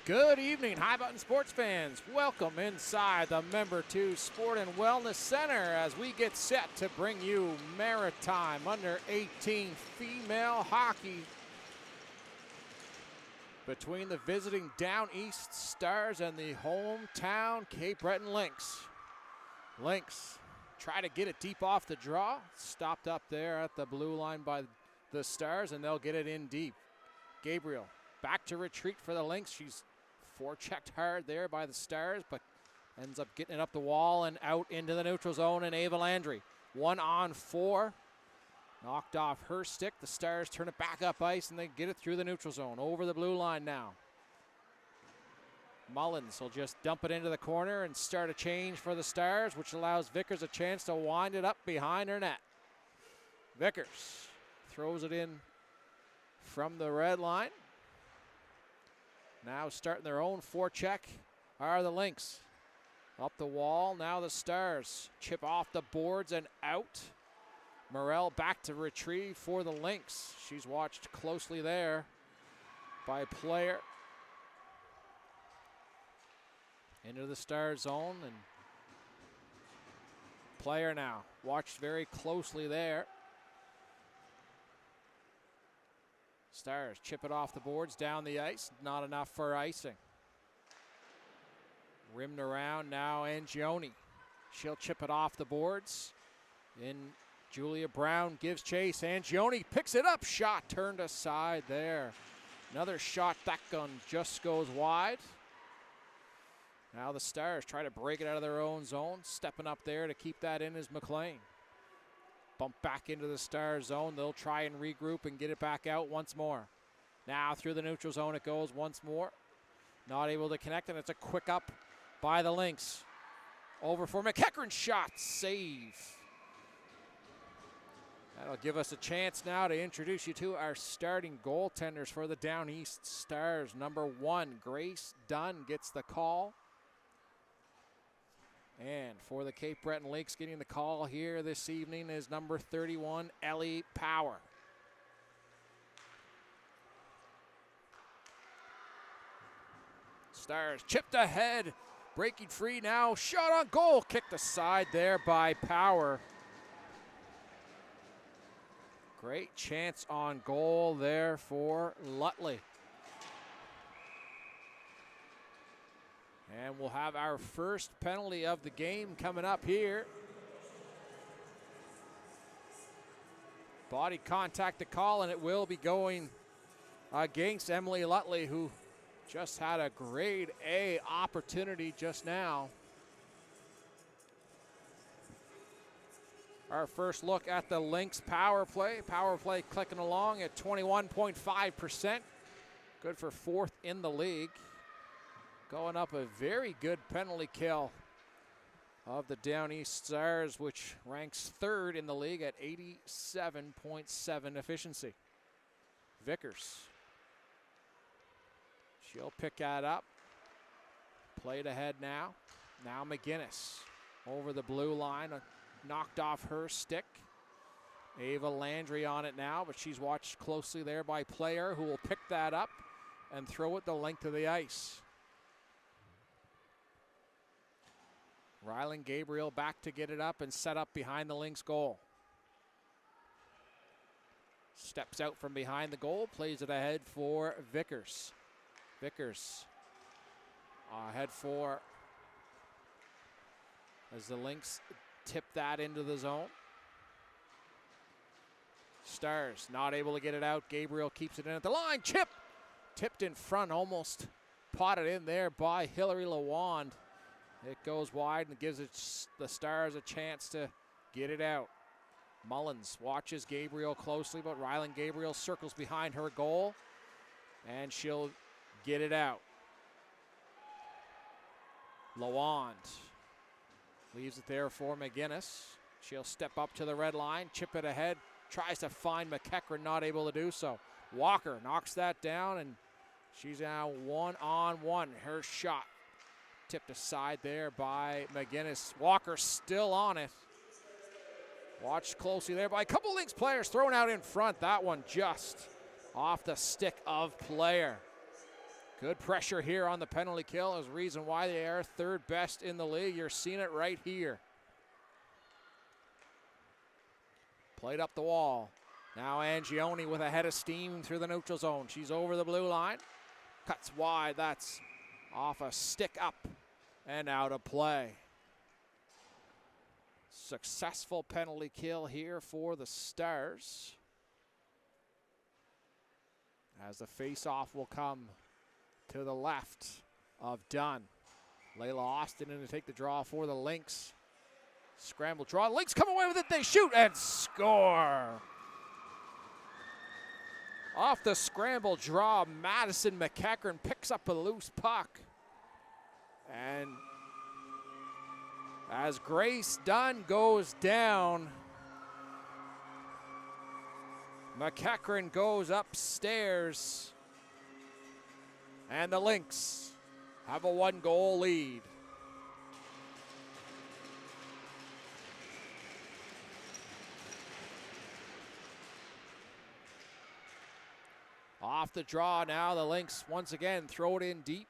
Good evening, High Button sports fans. Welcome inside the Member 2 Sport and Wellness Center as we get set to bring you Maritime Under 18 Female Hockey between the visiting Down East Stars and the hometown Cape Breton Lynx. Lynx try to get it deep off the draw. Stopped up there at the blue line by the Stars, and they'll get it in deep. Gabriel back to retreat for the Lynx. She's forechecked hard there by the Stars, but ends up getting it up the wall and out into the neutral zone. And Ava Landry, 1-on-4, knocked off her stick. The Stars turn it back up ice, and they get it through the neutral zone, over the blue line now. Mullins will just dump it into the corner and start a change for the Stars, which allows Vickers a chance to wind it up behind her net. Vickers throws it in from the red line. Now starting their own forecheck are the Lynx. Up the wall, now the Stars chip off the boards and out. Morell back to retrieve for the Lynx. She's watched closely there by Player. Into the Stars zone, and Player now watched very closely there. Stars chip it off the boards, down the ice. Not enough for icing. Rimmed around now, Angioni. She'll chip it off the boards. In Julia Brown gives chase. Angioni picks it up. Shot turned aside there. Another shot. That gun just goes wide. Now the Stars try to break it out of their own zone. Stepping up there to keep that in is McLean. Bump back into the Stars zone. They'll try and regroup and get it back out once more. Now through the neutral zone it goes once more. Not able to connect, and it's a quick up by the Lynx. Over for McEachran, shot, save. That'll give us a chance now to introduce you to our starting goaltenders for the Down East Stars. Number 1, Grace Dunn gets the call. And for the Cape Breton Lynx, getting the call here this evening is number 31, Ellie Power. Stars chipped ahead, breaking free now, shot on goal, kicked aside there by Power. Great chance on goal there for Lutley. And we'll have our first penalty of the game coming up here. Body contact to call, and it will be going against Emily Lutley, who just had a grade A opportunity just now. Our first look at the Lynx power play. Power play clicking along at 21.5%. Good for 4th in the league. Going up a very good penalty kill of the Down East Stars, which ranks 3rd in the league at 87.7 efficiency. Vickers. She'll pick that up. Played ahead now. Now McGinnis over the blue line. Knocked off her stick. Ava Landry on it now, but she's watched closely there by Player, who will pick that up and throw it the length of the ice. Rylan Gabriel back to get it up and set up behind the Lynx goal. Steps out from behind the goal, plays it ahead for Vickers. Vickers ahead for as the Lynx tip that into the zone. Stars not able to get it out. Gabriel keeps it in at the line. Chip! Tipped in front, almost potted in there by Hillary Lawand. It goes wide and gives the Stars a chance to get it out. Mullins watches Gabriel closely, but Rylan Gabriel circles behind her goal, and she'll get it out. Lawand leaves it there for McGinnis. She'll step up to the red line, chip it ahead, tries to find McEachran, not able to do so. Walker knocks that down, and she's now 1-on-1. Her shot tipped aside there by McGinnis. Walker still on it. Watched closely there by a couple Lynx players thrown out in front. That one just off the stick of Player. Good pressure here on the penalty kill is the reason why they are third best in the league. You're seeing it right here. Played up the wall. Now Angioni with a head of steam through the neutral zone. She's over the blue line. Cuts wide. That's off a stick up and out of play. Successful penalty kill here for the Stars. As the face-off will come to the left of Dunn. Layla Austin in to take the draw for the Lynx. Scramble draw. Lynx come away with it. They shoot and score. Off the scramble draw, Madison McEachern picks up a loose puck. And as Grace Dunn goes down, McEachern goes upstairs. And the Lynx have a 1-goal lead. Off the draw now, the Lynx once again throw it in deep.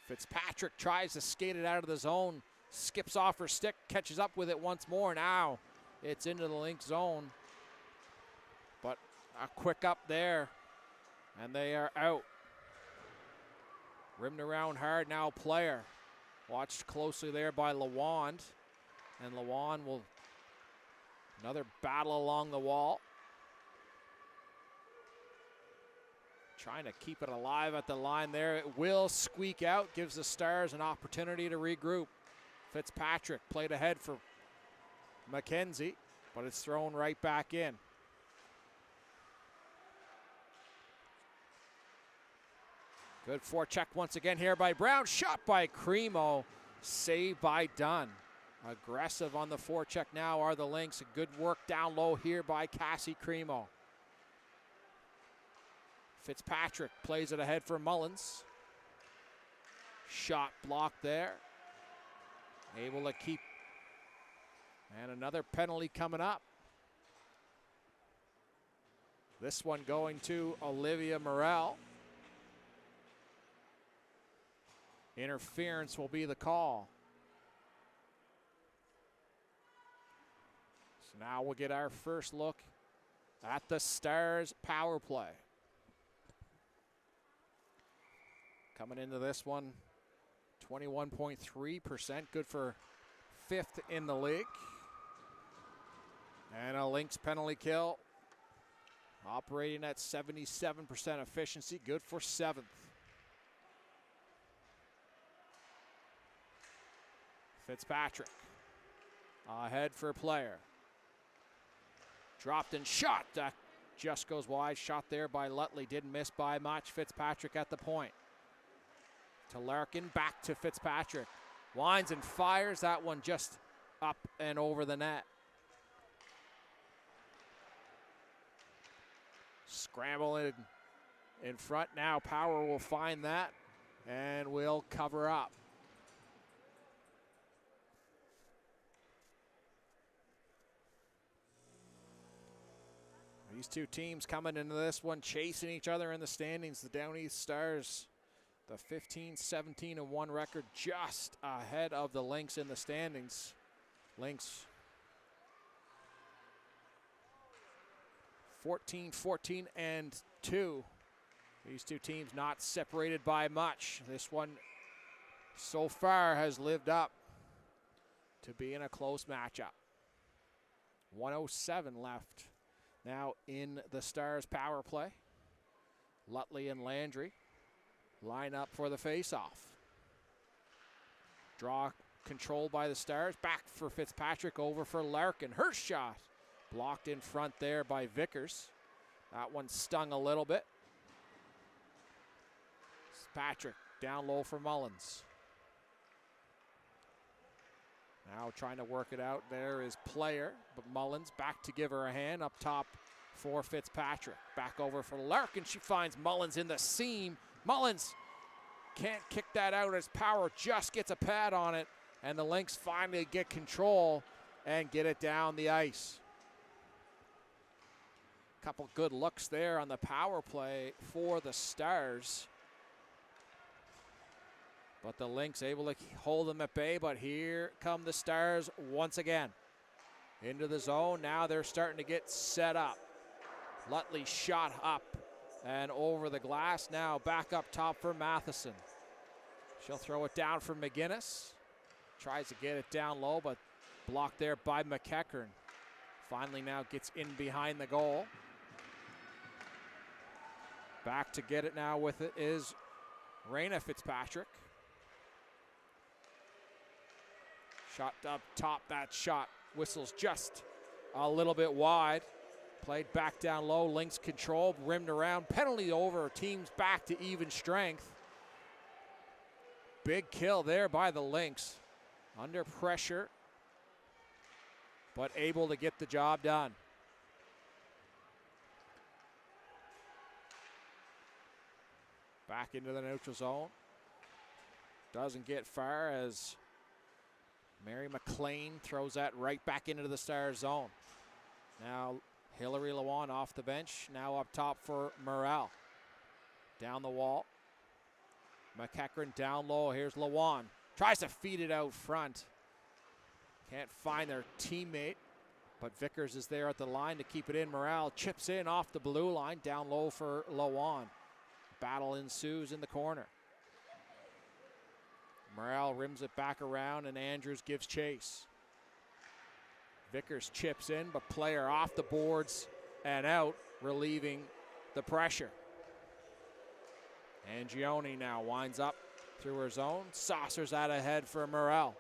Fitzpatrick tries to skate it out of the zone, skips off her stick, catches up with it once more. Now it's into the Lynx zone. But a quick up there, and they are out. Rimmed around hard now, Player. Watched closely there by Lawand. And Lawand will, another battle along the wall. Trying to keep it alive at the line there. It will squeak out, gives the Stars an opportunity to regroup. Fitzpatrick played ahead for McKenzie, but it's thrown right back in. Good forecheck once again here by Brown. Shot by Cremo. Saved by Dunn. Aggressive on the forecheck now are the Lynx. Good work down low here by Cassie Cremo. Fitzpatrick plays it ahead for Mullins. Shot blocked there. Able to keep. And another penalty coming up. This one going to Olivia Morel. Interference will be the call. So now we'll get our first look at the Stars power play. Coming into this one, 21.3%, good for 5th in the league. And a Lynx penalty kill, operating at 77% efficiency, good for 7th. Fitzpatrick ahead for Player. Dropped and shot. That just goes wide. Shot there by Lutley. Didn't miss by much. Fitzpatrick at the point. To Larkin. Back to Fitzpatrick. Winds and fires. That one just up and over the net. Scramble in front. Now Power will find that and will cover up. These two teams coming into this one chasing each other in the standings. The Down East Stars, the 15-17-1 record, just ahead of the Lynx in the standings. Lynx 14-14-2. These two teams not separated by much. This one so far has lived up to being a close matchup. 1:07 left. Now in the Stars power play. Lutley and Landry line up for the face-off. Draw controlled by the Stars. Back for Fitzpatrick, over for Larkin. Her shot blocked in front there by Vickers. That one stung a little bit. Patrick down low for Mullins. Now trying to work it out. There is Player, but Mullins back to give her a hand up top for Fitzpatrick. Back over for Larkin. She finds Mullins in the seam. Mullins can't kick that out as Power just gets a pad on it. And the Lynx finally get control and get it down the ice. Couple good looks there on the power play for the Stars. But the Lynx able to hold them at bay, but here come the Stars once again. Into the zone, now they're starting to get set up. Lutley shot up and over the glass, now back up top for Matheson. She'll throw it down for McGinnis. Tries to get it down low, but blocked there by McEachern. Finally now gets in behind the goal. Back to get it now with it is Raina Fitzpatrick. Shot up top, that shot whistles just a little bit wide. Played back down low, Lynx control, rimmed around, penalty over, teams back to even strength. Big kill there by the Lynx. Under pressure, but able to get the job done. Back into the neutral zone. Doesn't get far as Mary McLean throws that right back into the Stars zone. Now Hillary Lewan off the bench, now up top for Morrell. Down the wall. McEachern down low, here's Lewan. Tries to feed it out front. Can't find their teammate, but Vickers is there at the line to keep it in. Morrell chips in off the blue line, down low for Lewan. Battle ensues in the corner. Morrell rims it back around and Andrews gives chase. Vickers chips in, but player off the boards and out, relieving the pressure. Angioni now winds up through her zone, saucers that ahead for Morrell.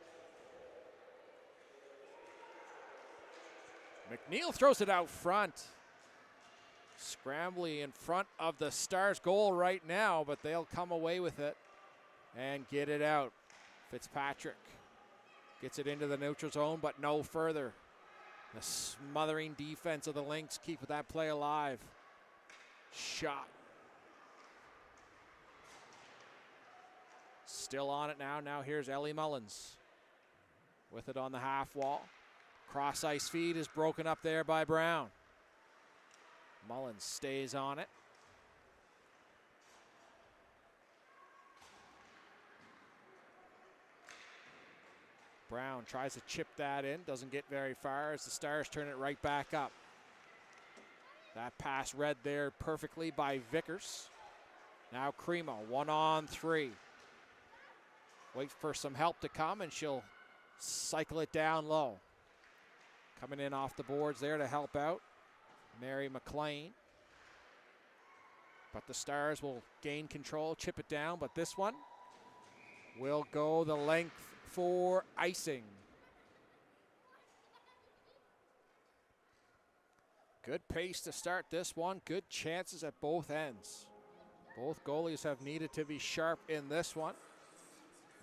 McNeil throws it out front. Scrambly in front of the Stars goal right now, but they'll come away with it and get it out. Fitzpatrick gets it into the neutral zone, but no further. The smothering defense of the Lynx keep that play alive. Shot. Still on it now. Now here's Ellie Mullins with it on the half wall. Cross ice feed is broken up there by Brown. Mullins stays on it. Brown tries to chip that in, doesn't get very far as the Stars turn it right back up. That pass read there perfectly by Vickers. Now Cremo, 1-on-3. Wait for some help to come and she'll cycle it down low. Coming in off the boards there to help out, Mary McLean. But the Stars will gain control, chip it down, but this one will go the length for icing. Good pace to start this one, good chances at both ends. Both goalies have needed to be sharp in this one.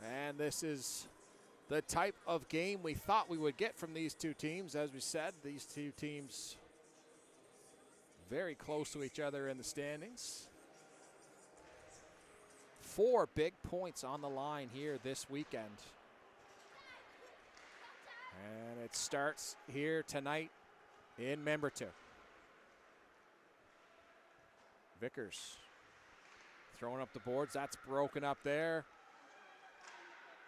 And this is the type of game we thought we would get from these two teams. As we said, these two teams very close to each other in the standings. 4 big points on the line here this weekend. And it starts here tonight in Memberton. Vickers throwing up the boards. That's broken up there.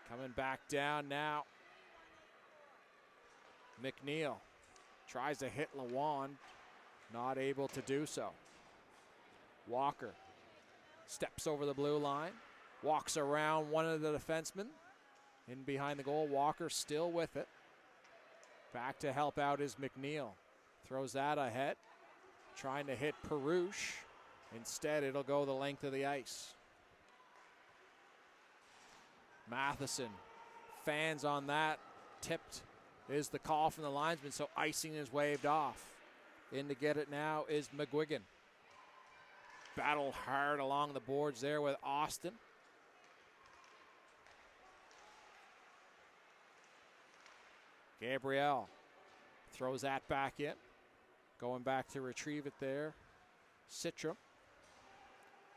Coming back down now. McNeil tries to hit Lewan. Not able to do so. Walker steps over the blue line. Walks around one of the defensemen. In behind the goal. Walker still with it. Back to help out is McNeil. Throws that ahead. Trying to hit Perouche. Instead, it'll go the length of the ice. Matheson, fans on that. Tipped is the call from the linesman, so icing is waved off. In to get it now is McGuigan. Battle hard along the boards there with Austin. Gabrielle throws that back in. Going back to retrieve it there. Citrum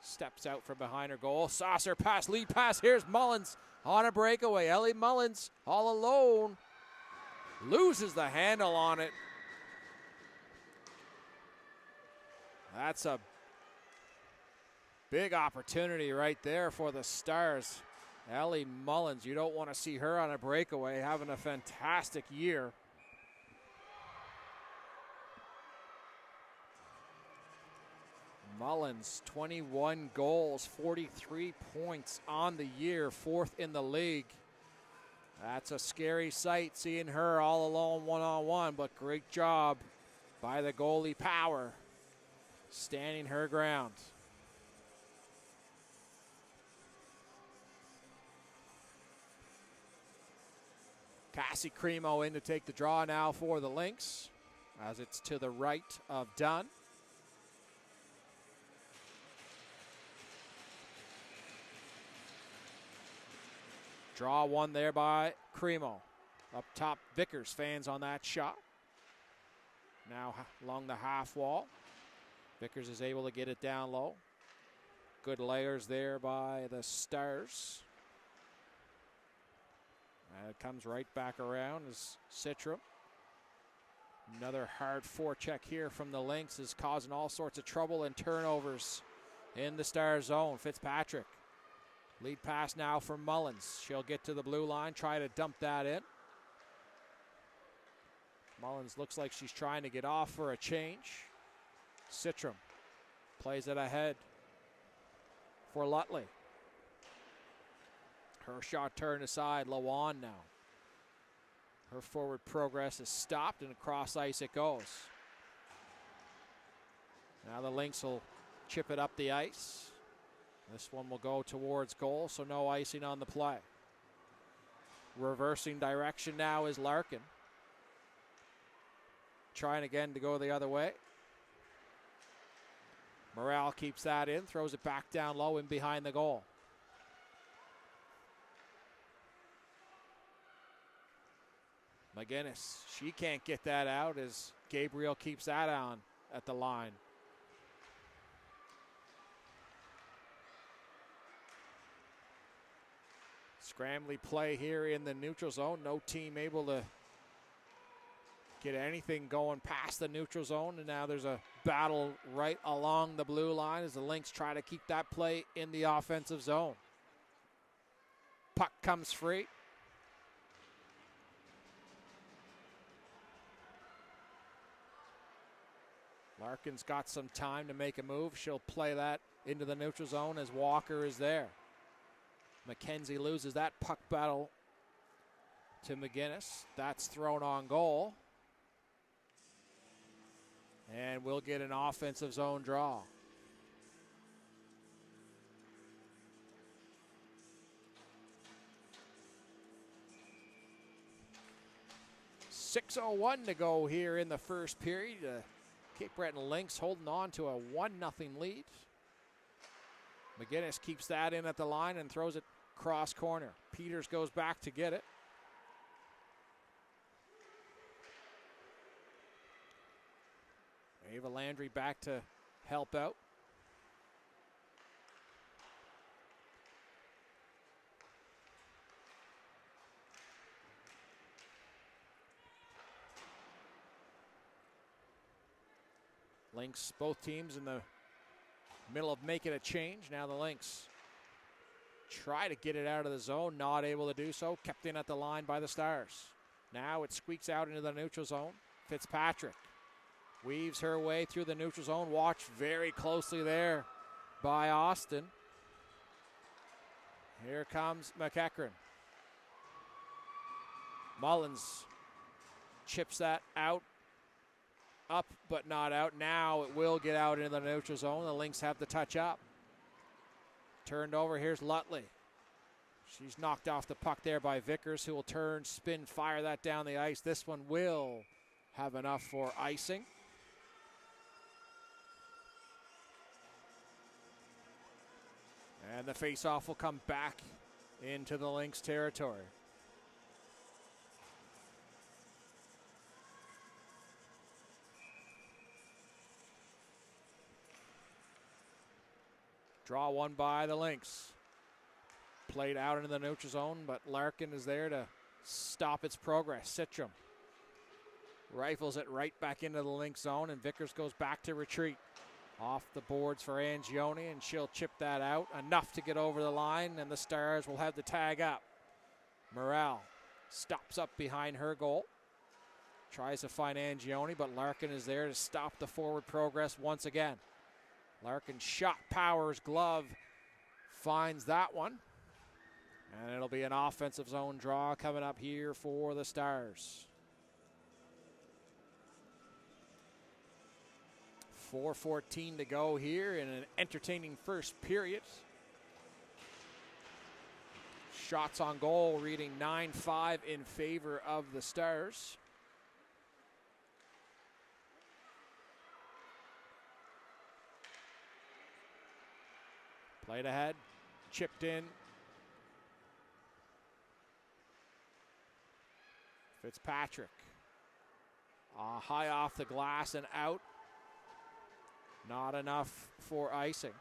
steps out from behind her goal. Saucer pass, lead pass. Here's Mullins on a breakaway. Ellie Mullins all alone. Loses the handle on it. That's a big opportunity right there for the Stars. Ellie Mullins, you don't want to see her on a breakaway, having a fantastic year. Mullins, 21 goals, 43 points on the year, 4th in the league. That's a scary sight, seeing her all alone one-on-one, but great job by the goalie Power, standing her ground. Cassie Cremo in to take the draw now for the Lynx, as it's to the right of Dunn. Draw one there by Cremo. Up top, Vickers, fans on that shot. Now along the half wall. Vickers is able to get it down low. Good layers there by the Stars. And it comes right back around as Citrum. Another hard forecheck here from the Lynx is causing all sorts of trouble and turnovers in the Star zone. Fitzpatrick. Lead pass now for Mullins. She'll get to the blue line, try to dump that in. Mullins looks like she's trying to get off for a change. Citrum plays it ahead for Lutley. Her shot turned aside, Lawan now. Her forward progress is stopped and across ice it goes. Now the Lynx will chip it up the ice. This one will go towards goal, so no icing on the play. Reversing direction now is Larkin. Trying again to go the other way. Morale keeps that in, throws it back down low and behind the goal. McGinnis, she can't get that out as Gabriel keeps that on at the line. Scrambly play here in the neutral zone. No team able to get anything going past the neutral zone. And now there's a battle right along the blue line as the Lynx try to keep that play in the offensive zone. Puck comes free. Larkin's got some time to make a move. She'll play that into the neutral zone as Walker is there. McKenzie loses that puck battle to McGinnis. That's thrown on goal. And we'll get an offensive zone draw. .6:01 to go here in the first period. Cape Breton Lynx holding on to a 1-0 lead. McGinnis keeps that in at the line and throws it cross corner. Peters goes back to get it. Ava Landry back to help out. Lynx, both teams in the middle of making a change. Now the Lynx try to get it out of the zone, not able to do so. Kept in at the line by the Stars. Now it squeaks out into the neutral zone. Fitzpatrick weaves her way through the neutral zone. Watched very closely there by Austin. Here comes McEachran. Mullins chips that out. Up but not out. Now it will get out into the neutral zone. The Lynx have the touch up. Turned over. Here's Lutley. She's knocked off the puck there by Vickers, who will turn, spin, fire that down the ice. This one will have enough for icing. And the faceoff will come back into the Lynx territory. Draw one by the Lynx. Played out into the neutral zone, but Larkin is there to stop its progress. Citrum rifles it right back into the Lynx zone, and Vickers goes back to retreat. Off the boards for Angioni, and she'll chip that out. Enough to get over the line, and the Stars will have the tag up. Morrell stops up behind her goal. Tries to find Angioni, but Larkin is there to stop the forward progress once again. Larkin shot Powers' glove, finds that one. And it'll be an offensive zone draw coming up here for the Stars. 4:14 to go here in an entertaining first period. Shots on goal reading 9-5 in favor of the Stars. Played ahead, chipped in. Fitzpatrick. High off the glass and out. Not enough for icing.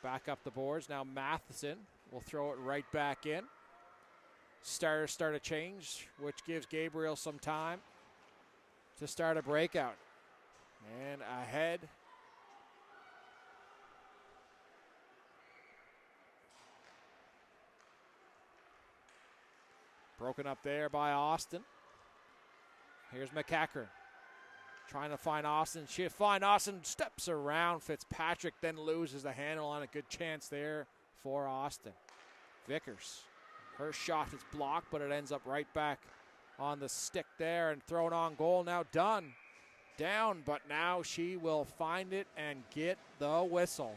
Back up the boards. Now Matheson will throw it right back in. Stars start a change, which gives Gabriel some time to start a breakout. And ahead. Broken up there by Austin. Here's McEachern. Trying to find Austin. She'll find Austin, steps around Fitzpatrick, then loses the handle on a good chance there for Austin. Vickers. Her shot is blocked, but it ends up right back on the stick there and thrown on goal. Now Dunn down, but now she will find it and get the whistle.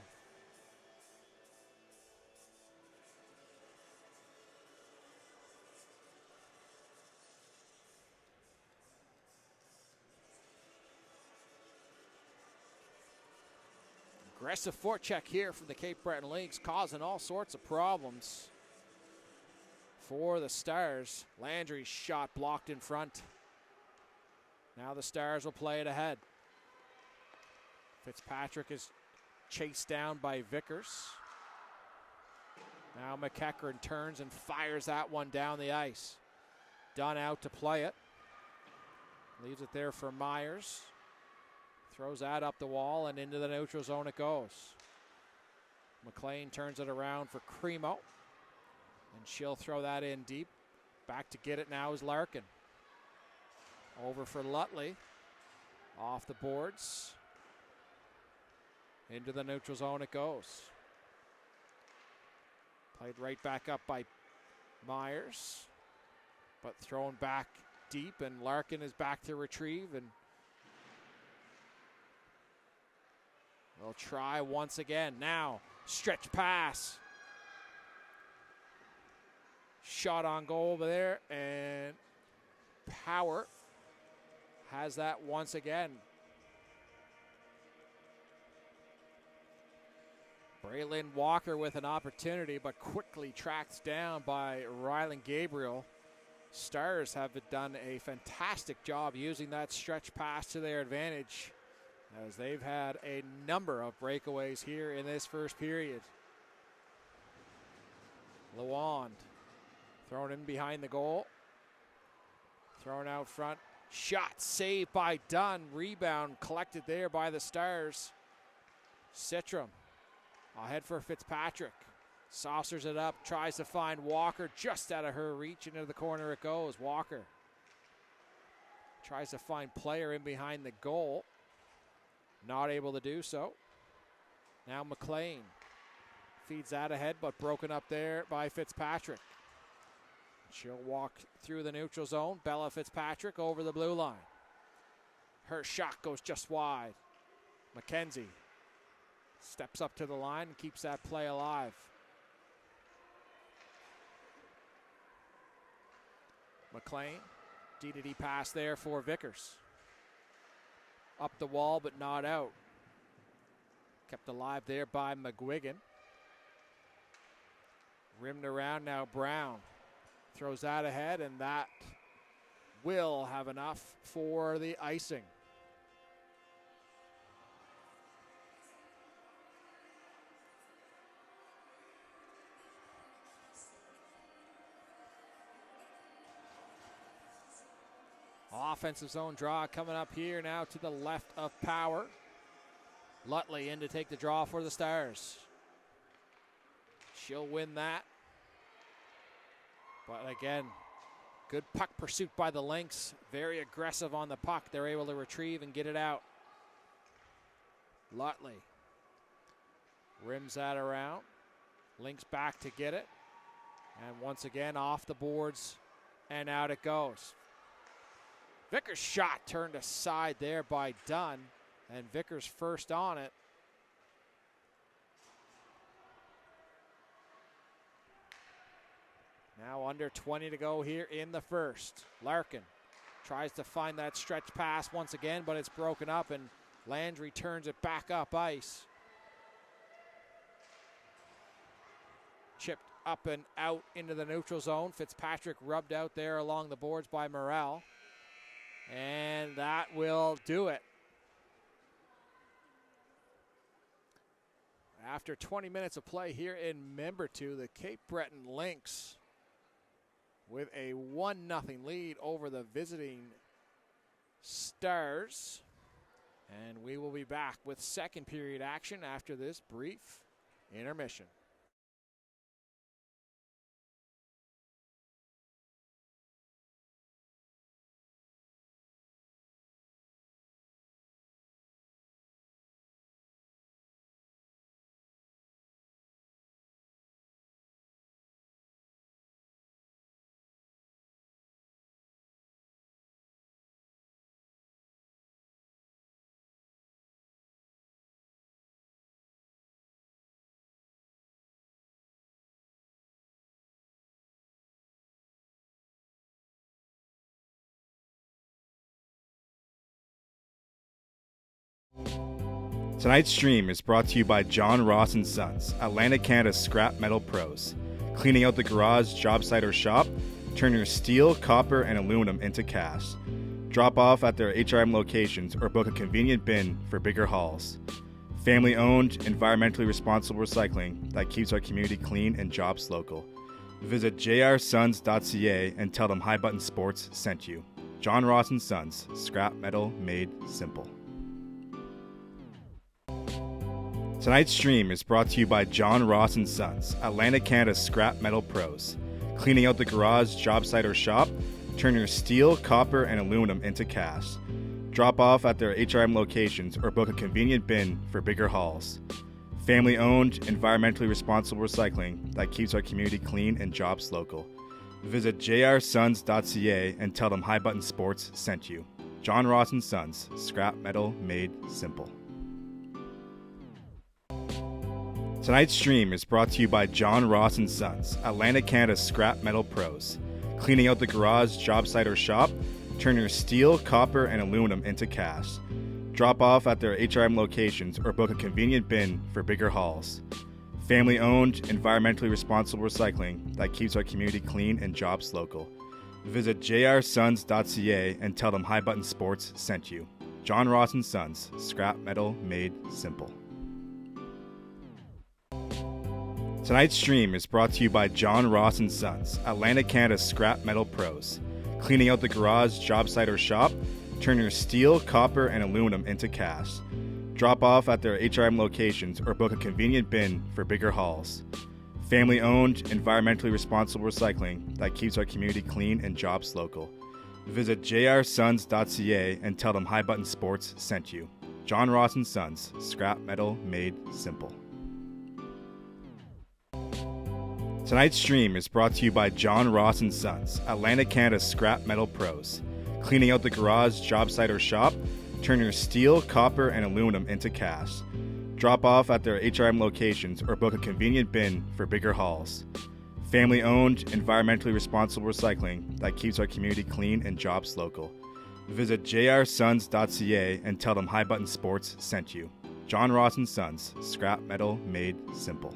Aggressive forecheck here from the Cape Breton Lynx, causing all sorts of problems for the Stars. Landry's shot blocked in front. Now the Stars will play it ahead. Fitzpatrick is chased down by Vickers. Now McEachern turns and fires that one down the ice. Dunn out to play it. Leaves it there for Myers. Throws that up the wall and into the neutral zone it goes. McLean turns it around for Cremo. And she'll throw that in deep. Back to get it now is Larkin. Over for Lutley. Off the boards. Into the neutral zone it goes. Played right back up by Myers. But thrown back deep, and Larkin is back to retrieve, and they'll try once again. Now, stretch pass. Shot on goal over there, and Power has that once again. Braylon Walker with an opportunity, but quickly tracked down by Rylan Gabriel. Stars have done a fantastic job using that stretch pass to their advantage, as they've had a number of breakaways here in this first period. Lawand thrown in behind the goal. Thrown out front. Shot saved by Dunn. Rebound collected there by the Stars. Citrum ahead for Fitzpatrick. Saucers it up. Tries to find Walker just out of her reach. Into the corner it goes. Walker tries to find player in behind the goal. Not able to do so. Now McLean feeds that ahead, but broken up there by Fitzpatrick. She'll walk through the neutral zone. Bella Fitzpatrick over the blue line. Her shot goes just wide. McKenzie steps up to the line and keeps that play alive. McLean, D-to-D pass there for Vickers. Up the wall, but not out. Kept alive there by McGuigan. Rimmed around now, Brown. Throws that ahead, and that will have enough for the icing. Offensive zone draw coming up here now to the left of Power. Lutley in to take the draw for the Stars. She'll win that. But again, good puck pursuit by the Lynx. Very aggressive on the puck. They're able to retrieve and get it out. Lutley rims that around. Lynx back to get it. And once again off the boards and out it goes. Vickers' shot turned aside there by Dunn. And Vickers first on it. Now under 20 to go here in the first. Larkin tries to find that stretch pass once again, but it's broken up, and Landry turns it back up ice. Chipped up and out into the neutral zone. Fitzpatrick rubbed out there along the boards by Morrell. And that will do it. After 20 minutes of play here in Membertou, the Cape Breton Lynx with a 1-0 lead over the visiting Stars. And we will be back with second period action after this brief intermission. Tonight's stream is brought to you by John Ross & Sons, Atlantic Canada's scrap metal pros. Cleaning out the garage, job site, or shop, turn your steel, copper, and aluminum into cash. Drop off at their HRM locations or book a convenient bin for bigger hauls. Family-owned, environmentally responsible recycling that keeps our community clean and jobs local. Visit jrsons.ca and tell them High Button Sports sent you. John Ross & Sons, scrap metal made simple. Tonight's stream is brought to you by John Ross & Sons, Atlantic Canada's scrap metal pros. Cleaning out the garage, job site, or shop, turn your steel, copper, and aluminum into cash. Drop off at their HRM locations or book a convenient bin for bigger hauls. Family-owned, environmentally responsible recycling that keeps our community clean and jobs local. Visit jrsons.ca and tell them High Button Sports sent you. John Ross & Sons, scrap metal made simple. Tonight's stream is brought to you by John Ross & Sons, Atlantic Canada's scrap metal pros. Cleaning out the garage, job site, or shop, turn your steel, copper, and aluminum into cash. Drop off at their HRM locations or book a convenient bin for bigger hauls. Family-owned, environmentally responsible recycling that keeps our community clean and jobs local. Visit jrsons.ca and tell them High Button Sports sent you. John Ross & Sons, scrap metal made simple. Tonight's stream is brought to you by John Ross & Sons, Atlantic Canada's scrap metal pros. Cleaning out the garage, job site, or shop, turn your steel, copper, and aluminum into cash. Drop off at their HRM locations or book a convenient bin for bigger hauls. Family-owned, environmentally responsible recycling that keeps our community clean and jobs local. Visit jrsons.ca and tell them High Button Sports sent you. John Ross & Sons, scrap metal made simple. Tonight's stream is brought to you by John Ross & Sons, Atlantic Canada's scrap metal pros. Cleaning out the garage, job site, or shop, turn your steel, copper, and aluminum into cash. Drop off at their HRM locations or book a convenient bin for bigger hauls. Family-owned, environmentally responsible recycling that keeps our community clean and jobs local. Visit jrsons.ca and tell them High Button Sports sent you. John Ross & Sons, scrap metal made simple.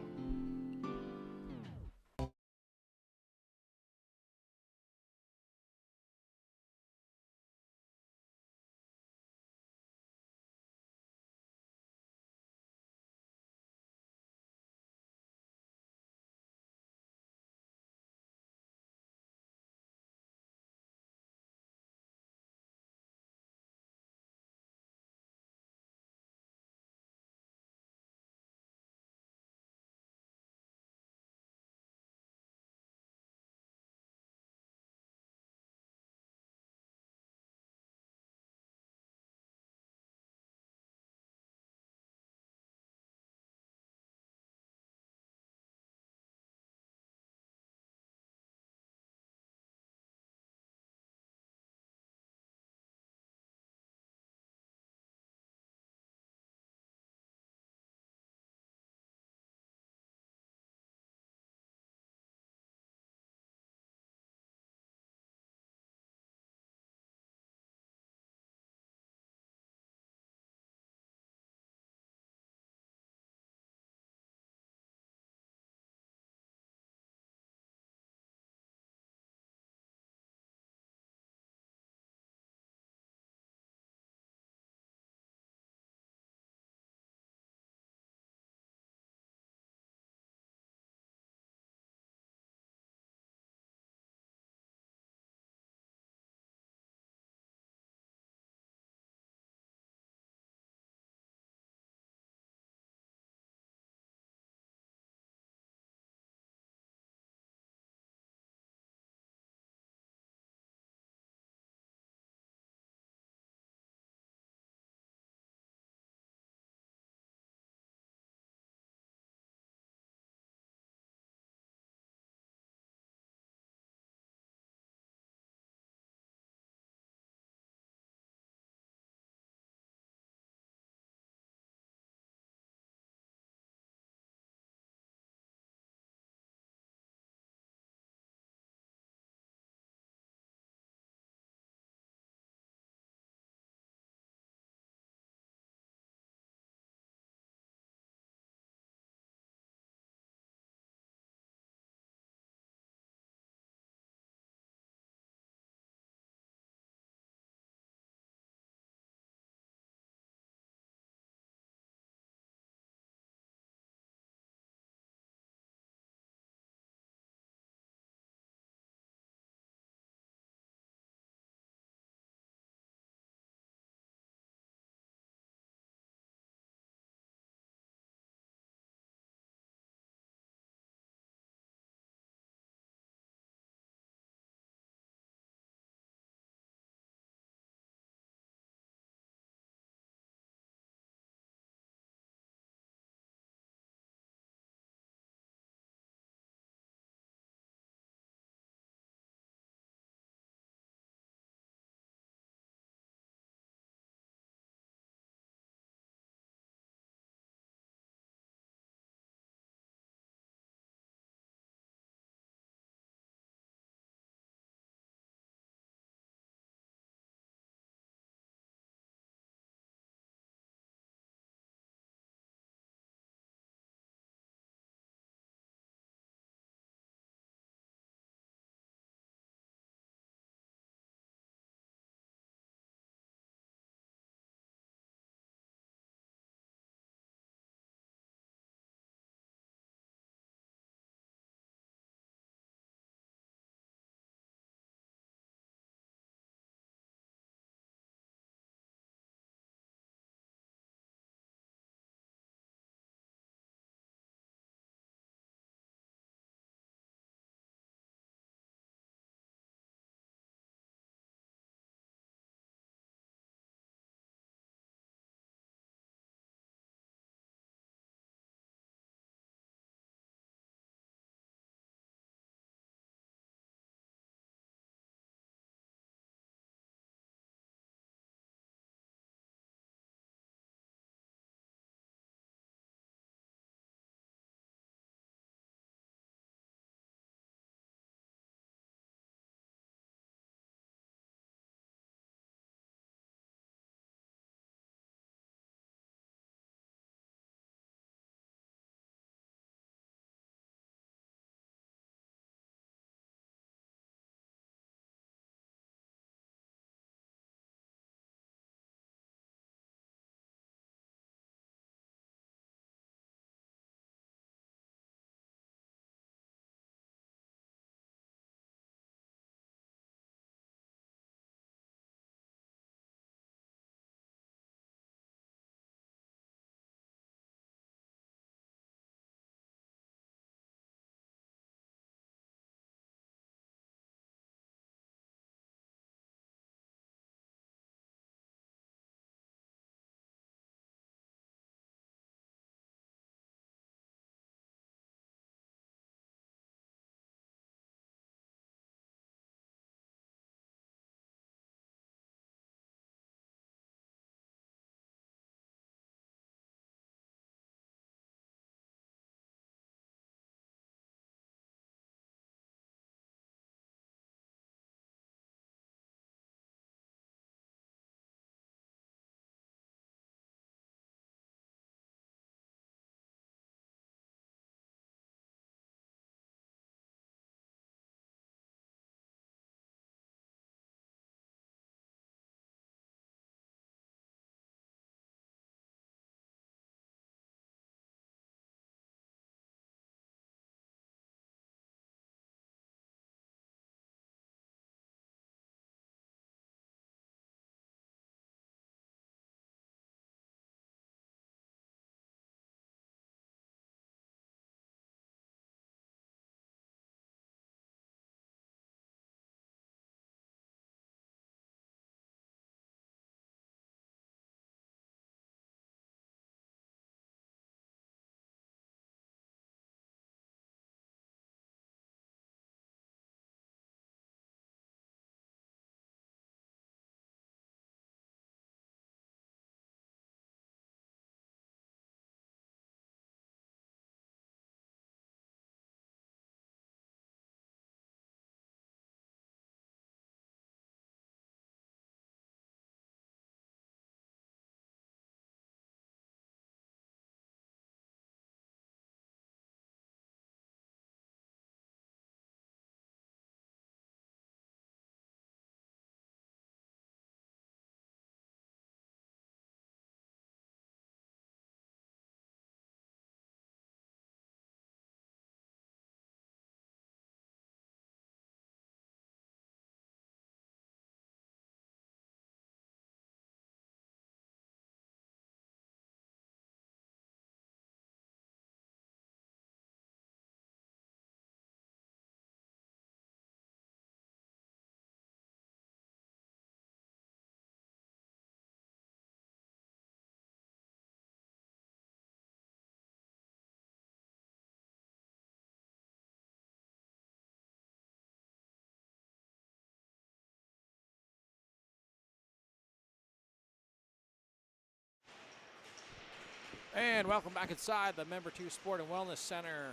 And welcome back inside the Member 2 Sport and Wellness Center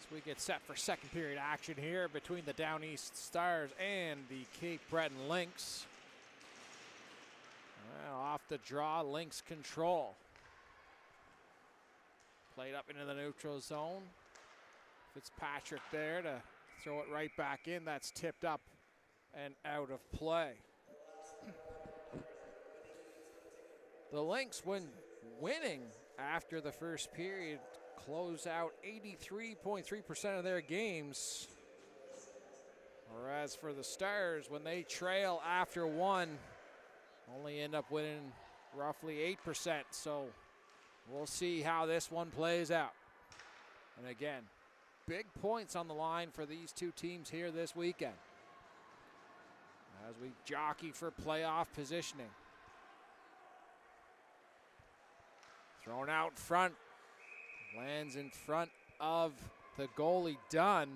as we get set for second period action here between the Down East Stars and the Cape Breton Lynx. Well, off the draw, Lynx control. Played up into the neutral zone. Fitzpatrick there to throw it right back in. That's tipped up and out of play. The Lynx, when winning after the first period, close out 83.3% of their games. Whereas for the Stars, when they trail after one, only end up winning roughly 8%. So we'll see how this one plays out. And again, big points on the line for these two teams here this weekend as we jockey for playoff positioning. Thrown out front, lands in front of the goalie, Dunn.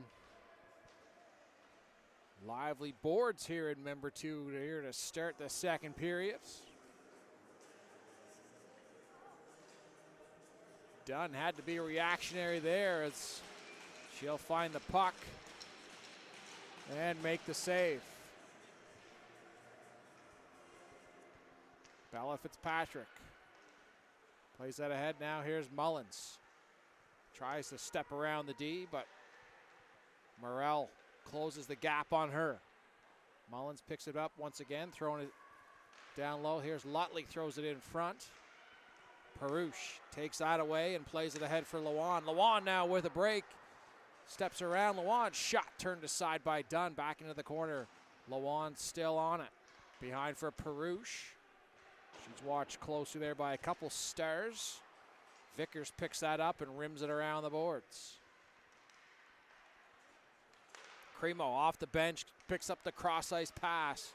Lively boards here in Member 2 here to start the second period. Dunn had to be reactionary there as she'll find the puck and make the save. Bella Fitzpatrick plays that ahead now. Here's Mullins. Tries to step around the D, but Morrell closes the gap on her. Mullins picks it up once again, throwing it down low. Here's Lutley, throws it in front. Perush takes that away and plays it ahead for Lewan. Lewan now with a break. Steps around Lewan. Shot turned aside by Dunn. Back into the corner. Lewan still on it. Behind for Perush. She's watched closely there by a couple Stars. Vickers picks that up and rims it around the boards. Cremo off the bench, picks up the cross-ice pass,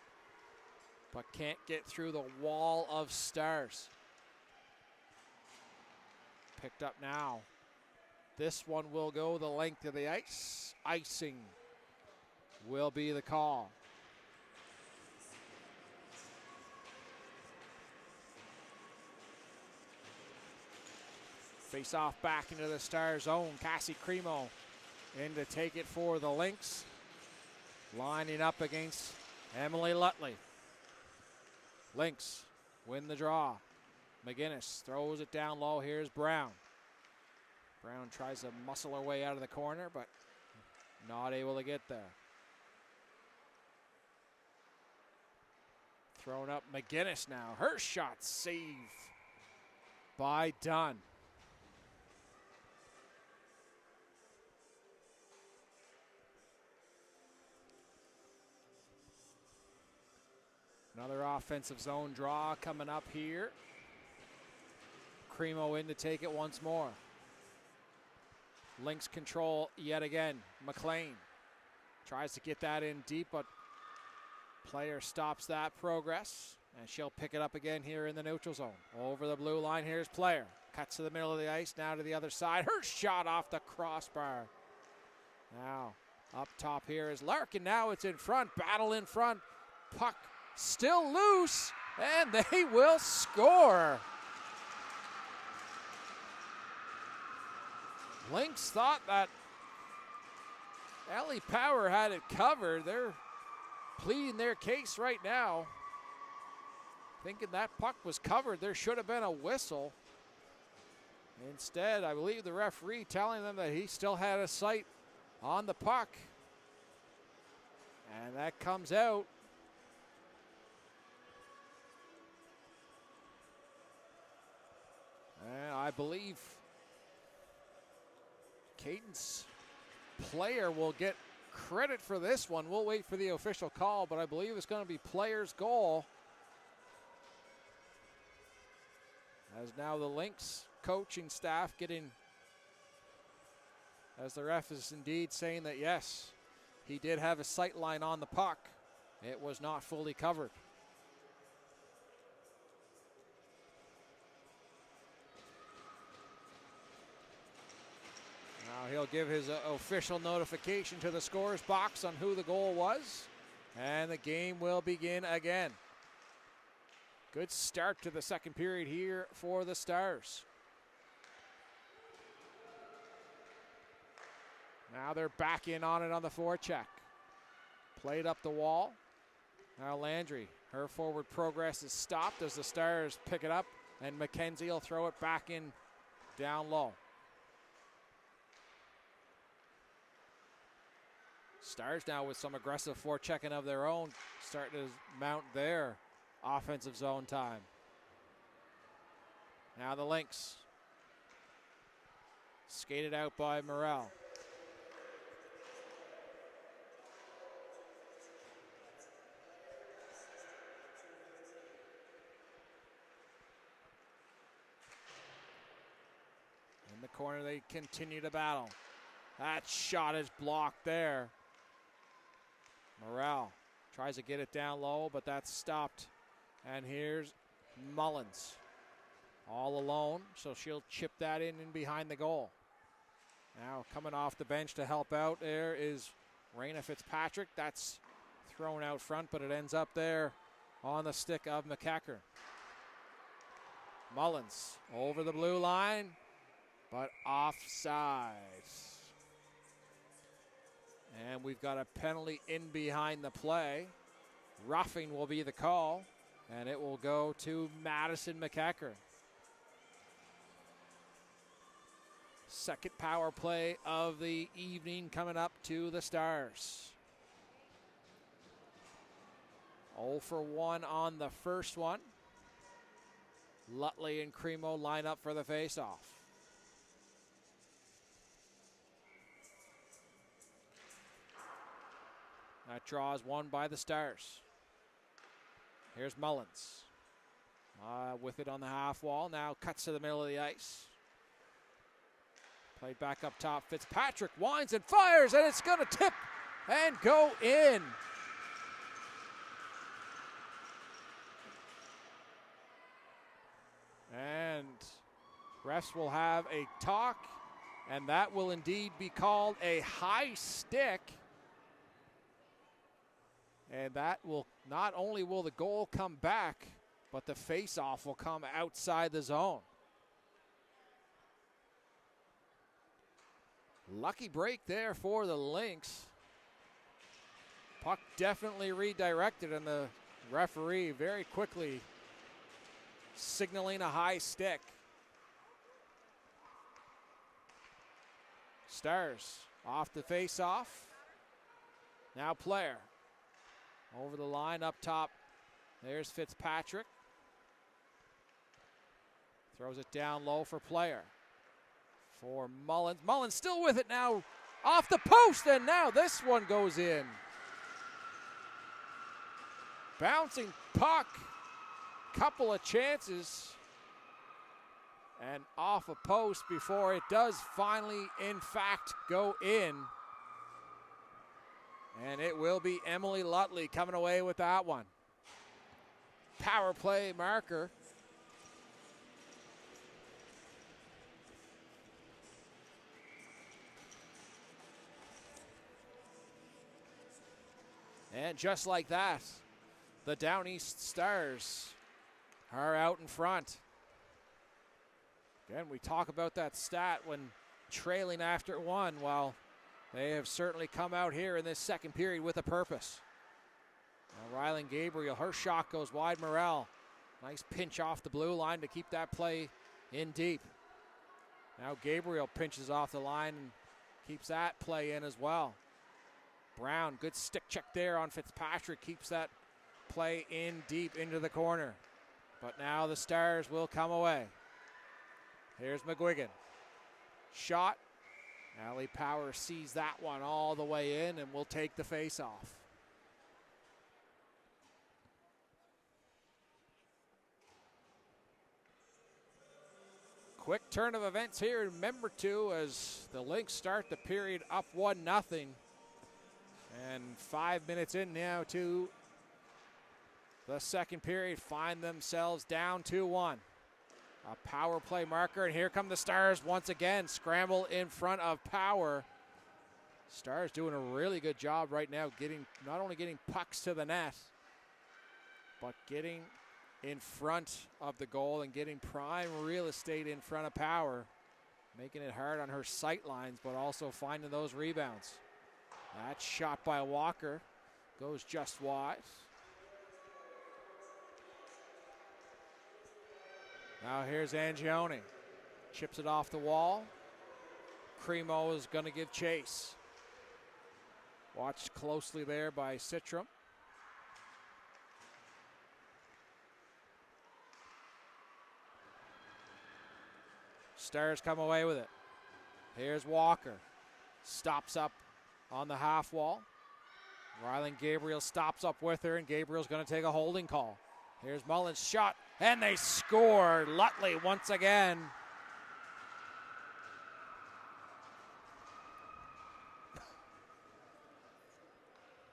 but can't get through the wall of Stars. Picked up now. This one will go the length of the ice. Icing will be the call. Face off back into the Star zone. Cassie Cremo in to take it for the Lynx. Lining up against Emily Lutley. Lynx win the draw. McGinnis throws it down low. Here's Brown. Brown tries to muscle her way out of the corner, but not able to get there. Thrown up McGinnis now. Her shot saved by Dunn. Another offensive zone draw coming up here. Cremo in to take it once more. Lynx control yet again. McLean tries to get that in deep, but player stops that progress, and she'll pick it up again here in the neutral zone. Over the blue line, here's player. Cuts to the middle of the ice, now to the other side. Her shot off the crossbar. Now up top here is Larkin. Now it's in front. Battle in front. Puck still loose, and they will score. Lynx thought that Ellie Power had it covered. They're pleading their case right now, thinking that puck was covered. There should have been a whistle. Instead, I believe the referee telling them that he still had a sight on the puck. And that comes out. And I believe Cadence player will get credit for this one. We'll wait for the official call, but I believe it's going to be player's goal. As now the Lynx coaching staff getting, as the ref is indeed saying that yes, he did have a sight line on the puck. It was not fully covered. Now he'll give his official notification to the scorer's box on who the goal was, and the game will begin again. Good start to the second period here for the Stars. Now they're back in on it on the forecheck. Played up the wall. Now Landry, her forward progress is stopped as the Stars pick it up, and McKenzie will throw it back in down low. Stars now with some aggressive forechecking of their own, starting to mount their offensive zone time. Now the Lynx. Skated out by Morrell. In the corner, they continue to battle. That shot is blocked there. Morrell tries to get it down low, but that's stopped. And here's Mullins. All alone, so she'll chip that in behind the goal. Now coming off the bench to help out there is Raina Fitzpatrick. That's thrown out front, but it ends up there on the stick of McEachern. Mullins over the blue line, but offside. And we've got a penalty in behind the play. Roughing will be the call, and it will go to Madison McEachern. Second power play of the evening coming up to the Stars. 0 for 1 on the first one. Lutley and Cremo line up for the faceoff. That draws one by the Stars. Here's Mullins. With it on the half wall. Now cuts to the middle of the ice. Played back up top. Fitzpatrick winds and fires, and it's going to tip and go in. And refs will have a talk, and that will indeed be called a high stick. And that will, not only will the goal come back, but the face-off will come outside the zone. Lucky break there for the Lynx. Puck definitely redirected, and the referee very quickly signaling a high stick. Stars off the face-off. Now Player. Over the line up top. There's Fitzpatrick. Throws it down low for Player. For Mullins. Mullins still with it now. Off the post, and now this one goes in. Bouncing puck. Couple of chances. And off a post before it does finally, in fact, go in. And it will be Emily Lutley coming away with that one. Power play marker. And just like that, the Down East Stars are out in front. Again, we talk about that stat when trailing after one. Well, they have certainly come out here in this second period with a purpose. Now Rylan Gabriel, her shot goes wide. Morrell, nice pinch off the blue line to keep that play in deep. Now Gabriel pinches off the line and keeps that play in as well. Brown, good stick check there on Fitzpatrick, keeps that play in deep into the corner. But now the Stars will come away. Here's McGuigan. Shot. Allie Power sees that one all the way in and will take the face-off. Quick turn of events here in member two as the Lynx start the period up 1-0. And 5 minutes in now to the second period, find themselves down 2-1. A power play marker, and here come the Stars once again. Scramble in front of Power. Stars doing a really good job right now not only getting pucks to the net, but getting in front of the goal and getting prime real estate in front of Power. making it hard on her sight lines, but also finding those rebounds. That shot by Walker goes just wide. Now here's Angioni. Chips it off the wall. Cremo is going to give chase. Watched closely there by Citrum. Stars come away with it. Here's Walker. Stops up on the half wall. Rylan Gabriel stops up with her, and Gabriel's going to take a holding call. Here's Mullins' shot, and they score. Lutley once again.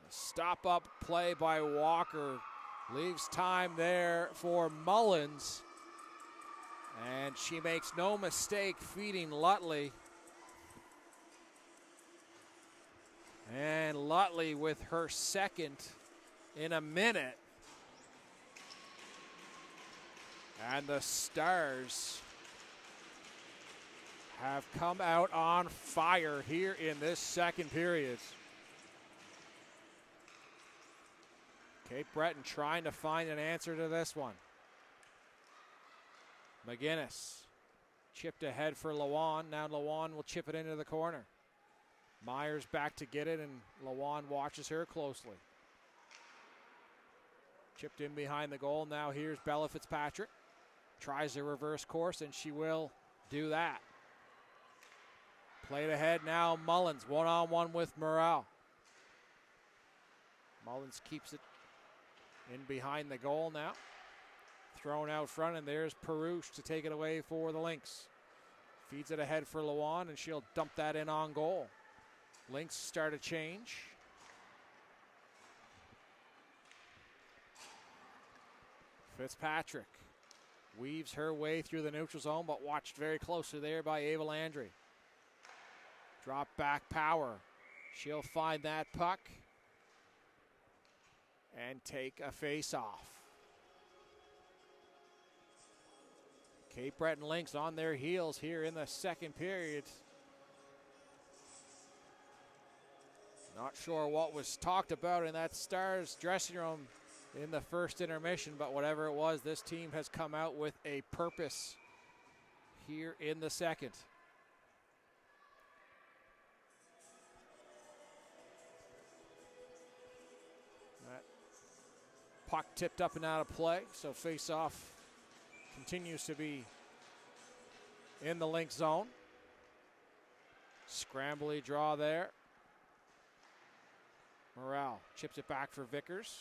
Stop up play by Walker leaves time there for Mullins. And she makes no mistake feeding Lutley. And Lutley with her second in a minute. And the Stars have come out on fire here in this second period. Cape Breton trying to find an answer to this one. McGinnis chipped ahead for Lawan. Now Lawan will chip it into the corner. Myers back to get it, and Lawan watches her closely. Chipped in behind the goal. Now here's Bella Fitzpatrick. Tries a reverse course, and she will do that. Played ahead now, Mullins, one-on-one with Morrell. Mullins keeps it in behind the goal now. Thrown out front, and there's Perouche to take it away for the Lynx. Feeds it ahead for Lawan, and she'll dump that in on goal. Lynx start a change. Fitzpatrick weaves her way through the neutral zone, but watched very closely there by Ava Landry. Drop back power. She'll find that puck and take a face-off. Cape Breton Lynx on their heels here in the second period. Not sure what was talked about in that Stars dressing room in the first intermission, but whatever it was, this team has come out with a purpose here in the second. That puck tipped up and out of play, so face-off continues to be in the Lynx zone. Scrambly draw there. Morrell chips it back for Vickers.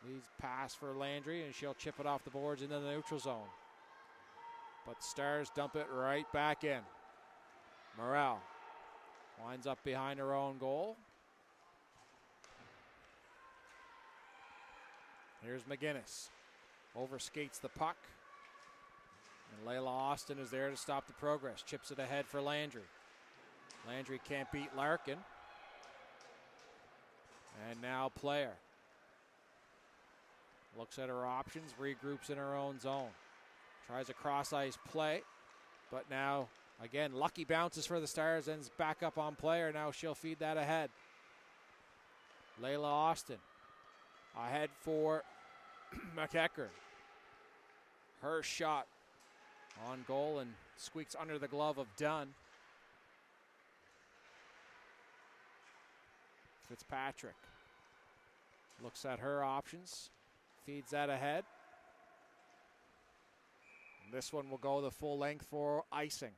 Leads pass for Landry, and she'll chip it off the boards into the neutral zone. But Stars dump it right back in. Morrell winds up behind her own goal. Here's McGinnis. Overskates the puck. And Layla Austin is there to stop the progress. Chips it ahead for Landry. Landry can't beat Larkin. And now Player. Looks at her options, regroups in her own zone. Tries a cross-ice play, but now, again, lucky bounces for the Stars, ends back up on Player. Now she'll feed that ahead. Layla Austin ahead for McEachern. Her shot on goal and squeaks under the glove of Dunn. Fitzpatrick looks at her options, feeds that ahead. And this one will go the full length for icing.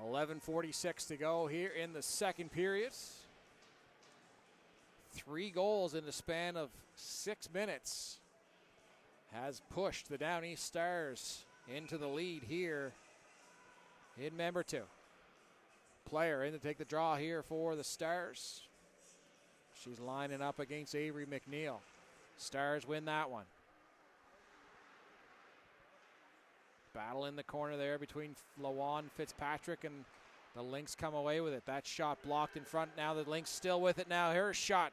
.11:46 to go here in the second period. 3 goals in the span of 6 minutes has pushed the Down East Stars into the lead here in member 2. Player in to take the draw here for the Stars. She's lining up against Avery McNeil. Stars win that one. Battle in the corner there between Lawan, Fitzpatrick, and The Lynx come away with it. That shot blocked in front. Now the Lynx still with it now. Her shot.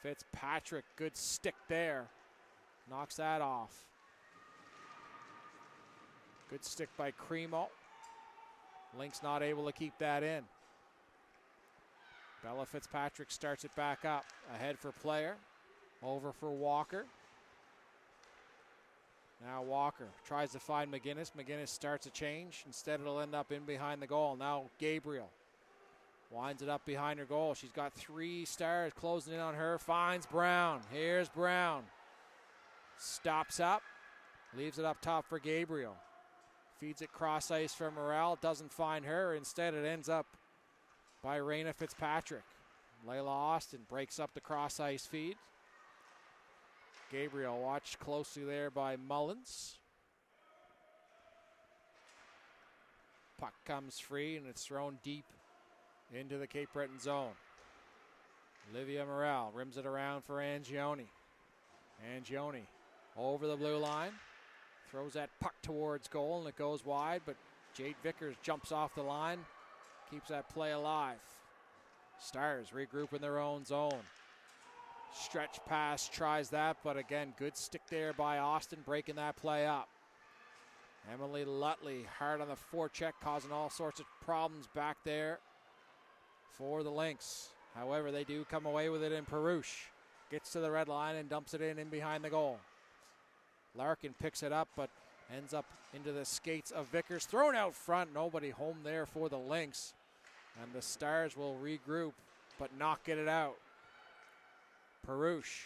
Fitzpatrick, good stick there. Knocks that off. Good stick by Cremo. Lynx not able to keep that in. Bella Fitzpatrick starts it back up. Ahead for Player. Over for Walker. Now Walker tries to find McGinnis. McGinnis starts a change. Instead, it'll end up in behind the goal. Now Gabriel winds it up behind her goal. She's got 3 Stars closing in on her. Finds Brown. Here's Brown. Stops up. Leaves it up top for Gabriel. Feeds it cross ice for Morrell. Doesn't find her. Instead, it ends up by Raina Fitzpatrick. Layla Austin breaks up the cross ice feed. Gabriel watched closely there by Mullins. Puck comes free and it's thrown deep into the Cape Breton zone. Olivia Morrell rims it around for Angioni. Angioni over the blue line. Throws that puck towards goal and it goes wide, but Jade Vickers jumps off the line. Keeps that play alive. Stars regroup in their own zone. Stretch pass, tries that, but again, good stick there by Austin, breaking that play up. Emily Lutley hard on the forecheck, causing all sorts of problems back there for the Lynx. However, they do come away with it in Perouche. Gets to the red line and dumps it in behind the goal. Larkin picks it up, but ends up into the skates of Vickers. Thrown out front, nobody home there for the Lynx. And the Stars will regroup, but not get it out. Perouche,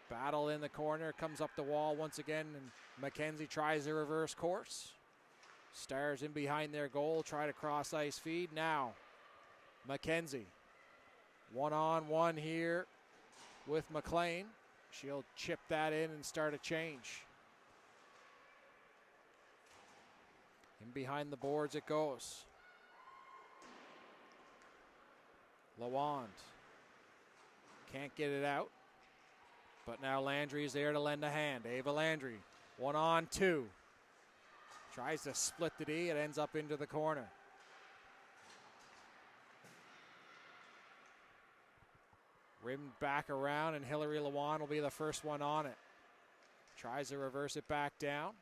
battle in the corner, comes up the wall once again, and McKenzie tries a reverse course. Stars in behind their goal, try to cross ice feed. Now, McKenzie, one-on-one here with McLean. She'll chip that in and start a change. In behind the boards it goes. Lawand can't get it out, but now Landry is there to lend a hand. Ava Landry, 1-on-2. Tries to split the D, it ends up into the corner. Rimmed back around, and Hillary Lawand will be the first one on it. Tries to reverse it back down.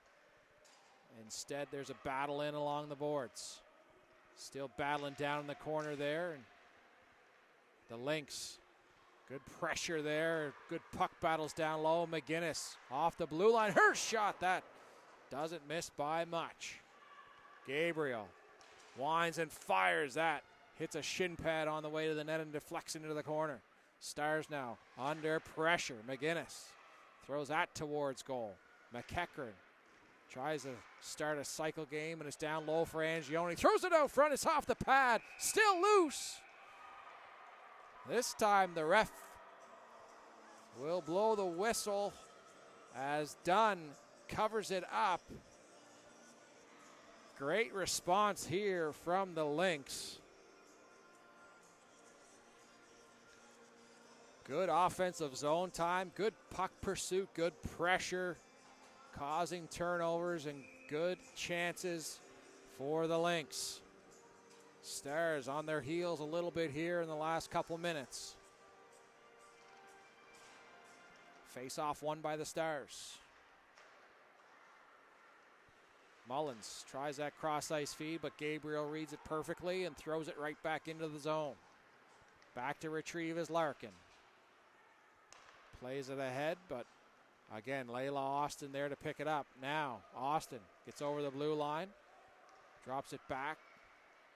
Instead, there's a battle in along the boards. Still battling down in the corner there, and the Lynx. Good pressure there. Good puck battles down low. McGinnis off the blue line. Her shot, that doesn't miss by much. Gabriel winds and fires that. Hits a shin pad on the way to the net and deflects into the corner. Stars now under pressure. McGinnis throws that towards goal. McEachran tries to start a cycle game, and it's down low for Angioni. Throws it out front. It's off the pad. Still loose. This time the ref will blow the whistle as Dunn covers it up. Great response here from the Lynx. Good offensive zone time, good puck pursuit, good pressure, causing turnovers and good chances for the Lynx. Stars on their heels a little bit here in the last couple minutes. Face-off won by the Stars. Mullins tries that cross-ice feed, but Gabriel reads it perfectly and throws it right back into the zone. Back to retrieve is Larkin. Plays it ahead, but again, Layla Austin there to pick it up. Now, Austin gets over the blue line, drops it back.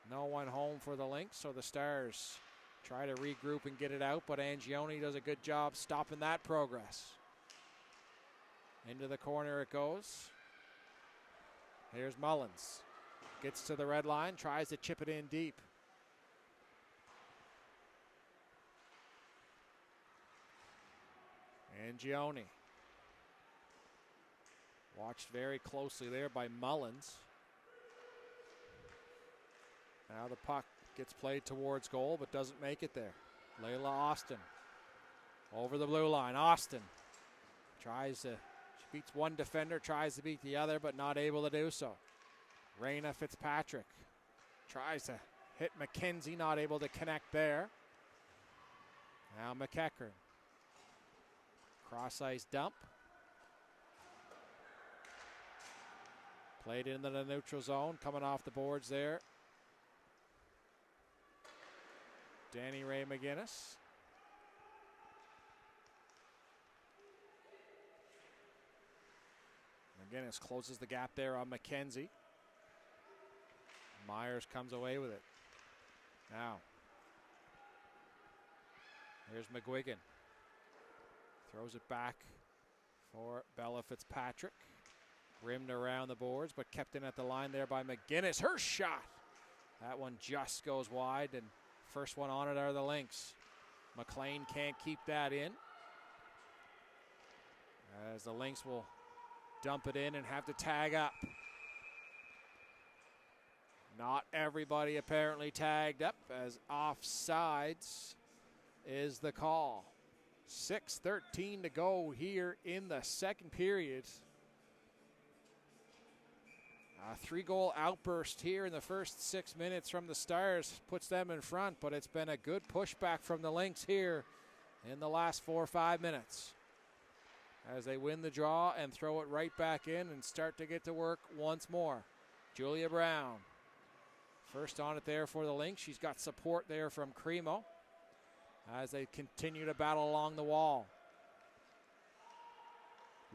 No one home for the Lynx, so the Stars try to regroup and get it out, but Angioni does a good job stopping that progress. Into the corner it goes. Here's Mullins. Gets to the red line, tries to chip it in deep. Angioni. Watched very closely there by Mullins. Now the puck gets played towards goal, but doesn't make it there. Layla Austin over the blue line. Austin tries to, she beats one defender, tries to beat the other, but not able to do so. Raina Fitzpatrick tries to Hit McKenzie, not able to connect there. Now McEachern. Cross ice dump. Played into the neutral zone, coming off the boards there. Danny Ray McGinnis. McGinnis closes the gap there on McKenzie. Myers comes away with it. Now, here's McGuigan. Throws it back for Bella Fitzpatrick. Rimmed around the boards, but kept in at the line there by McGinnis. Her shot! That one just goes wide, and first one on it are the Lynx. McLean can't keep that in, as the Lynx will dump it in and have to tag up. Not everybody apparently tagged up, as offsides is the call. 6:13 to go here in the second period. A 3-goal outburst here in the first 6 minutes from the Stars puts them in front, but it's been a good pushback from the Lynx here in the last 4 or 5 minutes, as they win the draw and throw it right back in and start to get to work once more. Julia Brown, first on it there for the Lynx. She's got support there from Cremo as they continue to battle along the wall.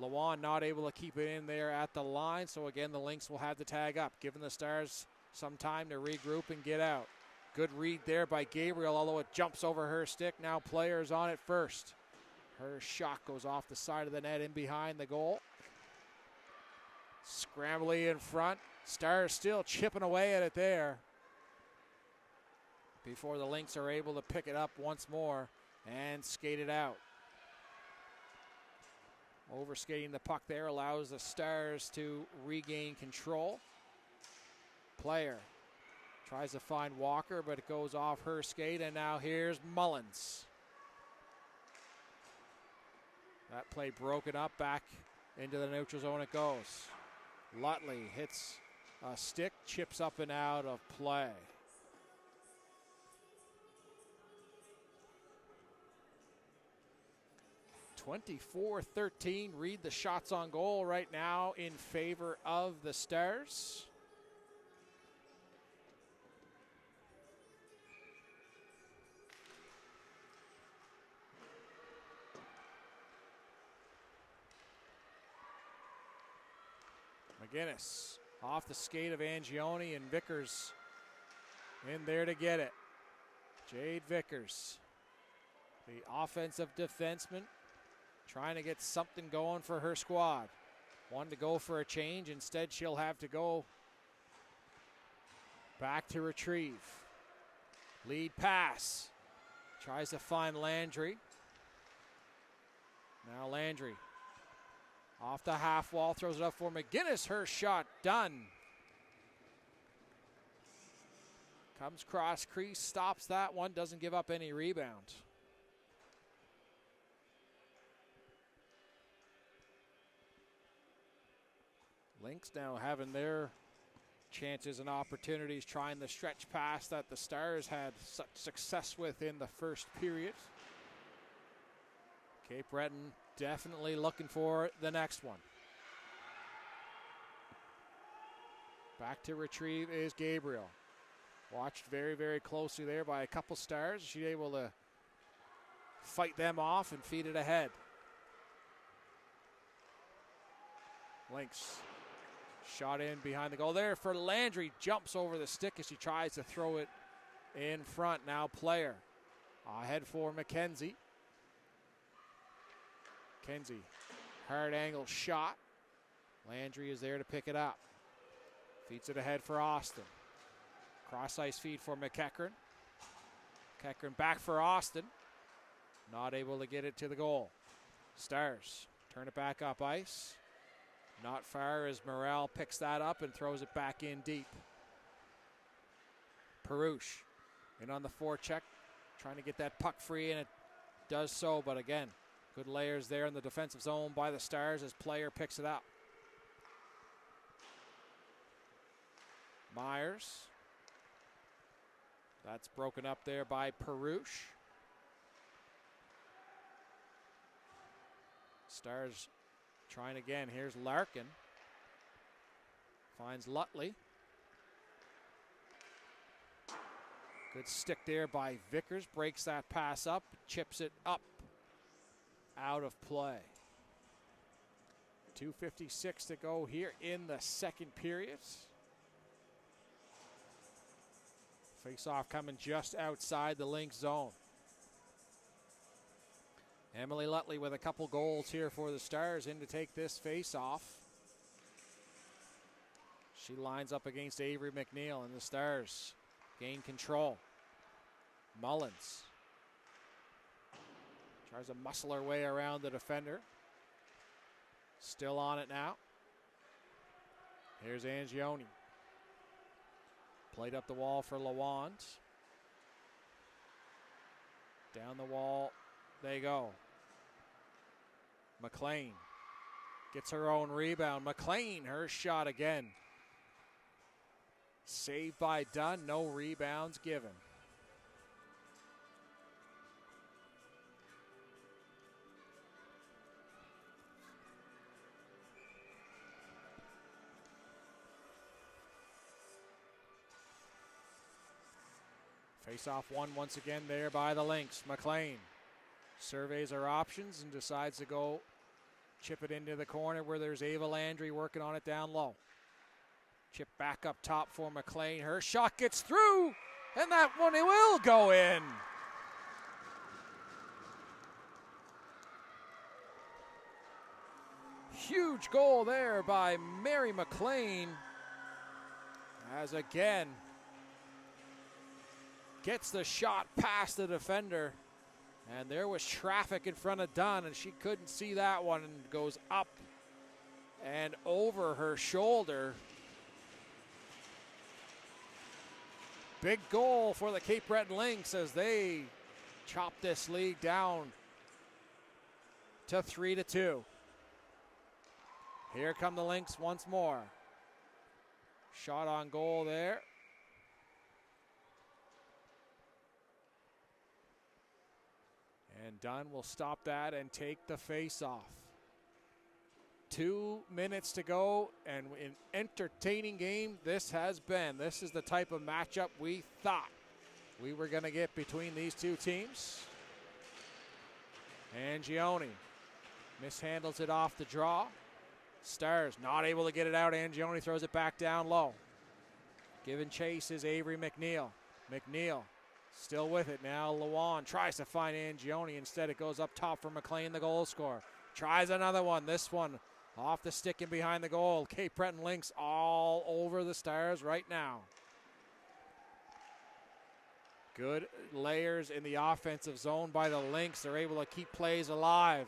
Lawan not able to keep it in there at the line, so again the Lynx will have to tag up, giving the Stars some time to regroup and get out. Good read there by Gabriel, although it jumps over her stick. Now Players on it first. Her shot goes off the side of the net in behind the goal. Scrambly in front. Stars still chipping away at it there before the Lynx are able to pick it up once more and skate it out. Overskating the puck there allows the Stars to regain control. Player tries to find Walker, but it goes off her skate, and now here's Mullins. That play broken up, back into the neutral zone it goes. Lutley hits a stick, chips up and out of play. (24-13). Read the shots on goal right now in favor of the Stars. McGinnis off the skate of Angioni, and Vickers in there to get it. Jade Vickers, the offensive defenseman, trying to get something going for her squad. Wanted to go for a change. Instead, she'll have to go back to retrieve. Lead pass. Tries to find Landry. Now Landry off the half wall, throws it up for McGinnis. Her shot done. Comes cross crease, stops that one, doesn't give up any rebound. Lynx now having their chances and opportunities, trying the stretch pass that the Stars had such success with in the first period. Cape Breton definitely looking for the next one. Back to retrieve is Gabriel. Watched very, very closely there by a couple Stars. She's able to fight them off and feed it ahead. Lynx shot in behind the goal there for Landry. Jumps over the stick as she tries to throw it in front. Now Player ahead for McKenzie. McKenzie, hard angle shot. Landry is there to pick it up. Feeds it ahead for Austin. Cross ice feed for McEachern. McEachern back for Austin. Not able to get it to the goal. Stars turn it back up ice. Not far as Morrell picks that up and throws it back in deep. Perush in on the forecheck, trying to get that puck free, and it does so, but again, good layers there in the defensive zone by the Stars as Player picks it up. Myers That's broken up there by Peruche. Stars trying again. Here's Larkin. Finds Lutley. Good stick there by Vickers. Breaks that pass up. Chips it up. Out of play. 2:56 to go here in the second period. Face-off coming just outside the Lynx zone. Emily Lutley with a couple goals here for the Stars in to take this face-off. She lines up against Avery McNeil, and the Stars gain control. Mullins tries to muscle her way around the defender. Still on it now. Here's Angioni. Played up the wall for Lawand. Down the wall they go. McLean gets her own rebound. McLean, her shot again. Saved by Dunn, no rebounds given. Face-off won once again there by the Lynx. McLean surveys her options and decides to go chip it into the corner where there's Ava Landry working on it down low. Chip back up top for McLean. Her shot gets through, and that one it will go in. Huge goal there by Mary McLean, as again gets the shot past the defender, and there was traffic in front of Dunn, and she couldn't see that one, and goes up and over her shoulder. Big goal for the Cape Breton Lynx as they chop this lead down to 3-2. Here come the Lynx once more. Shot on goal there. And Dunn will stop that and take the face-off. 2 minutes to go, and an entertaining game this has been. This is the type of matchup we thought we were going to get between these two teams. Angioni mishandles it off the draw. Stars not able to get it out. Angioni throws it back down low. Giving chase is Avery McNeil. McNeil still with it now. Lawand tries to find Angioni. Instead, it goes up top for McLean, the goal scorer. Tries another one. This one off the stick and behind the goal. Cape Breton Lynx all over the Stars right now. Good layers in the offensive zone by the Lynx. They're able to keep plays alive.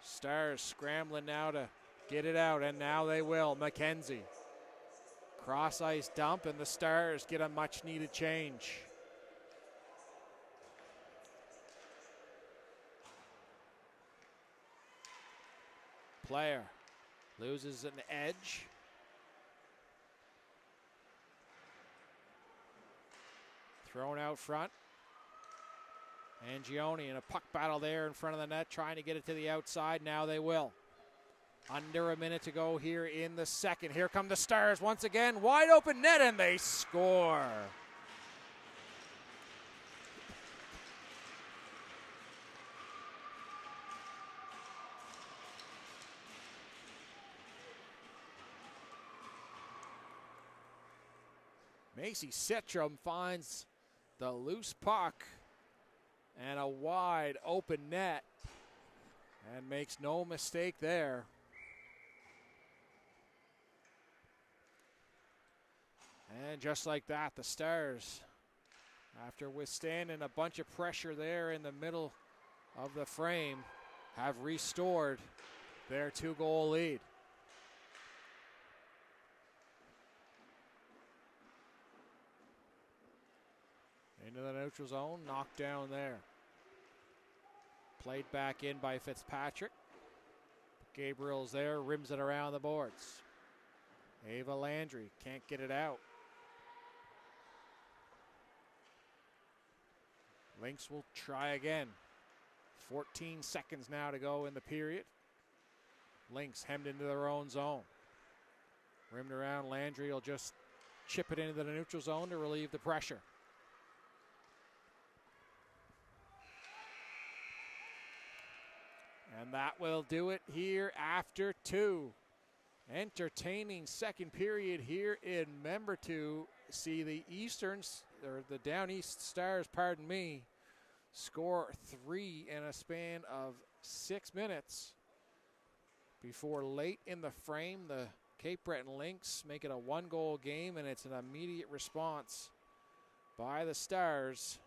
Stars scrambling now to get it out, and now they will. McKenzie. Cross ice dump, and the Stars get a much needed change. Player loses an edge. Thrown out front. Angioni in a puck battle there in front of the net, trying to get it to the outside. Now they will. Under a minute to go here in the second. Here come the Stars once again. Wide open net, and they score. Macy Citrum finds the loose puck and a wide open net, and makes no mistake there. And just like that, the Stars, after withstanding a bunch of pressure there in the middle of the frame, have restored their 2-goal lead. Into the neutral zone, knocked down there. Played back in by Fitzpatrick. Gabriel's there, rims it around the boards. Ava Landry can't get it out. Lynx will try again. 14 seconds now to go in the period. Lynx hemmed into their own zone. Rimmed around, Landry will just chip it into the neutral zone to relieve the pressure. And that will do it here after 2. Entertaining second period here in Member to see the Easterns, or the Down East Stars, pardon me, score 3 in a span of 6 minutes before late in the frame the Cape Breton Lynx make it a 1-goal game, and it's an immediate response by the Stars,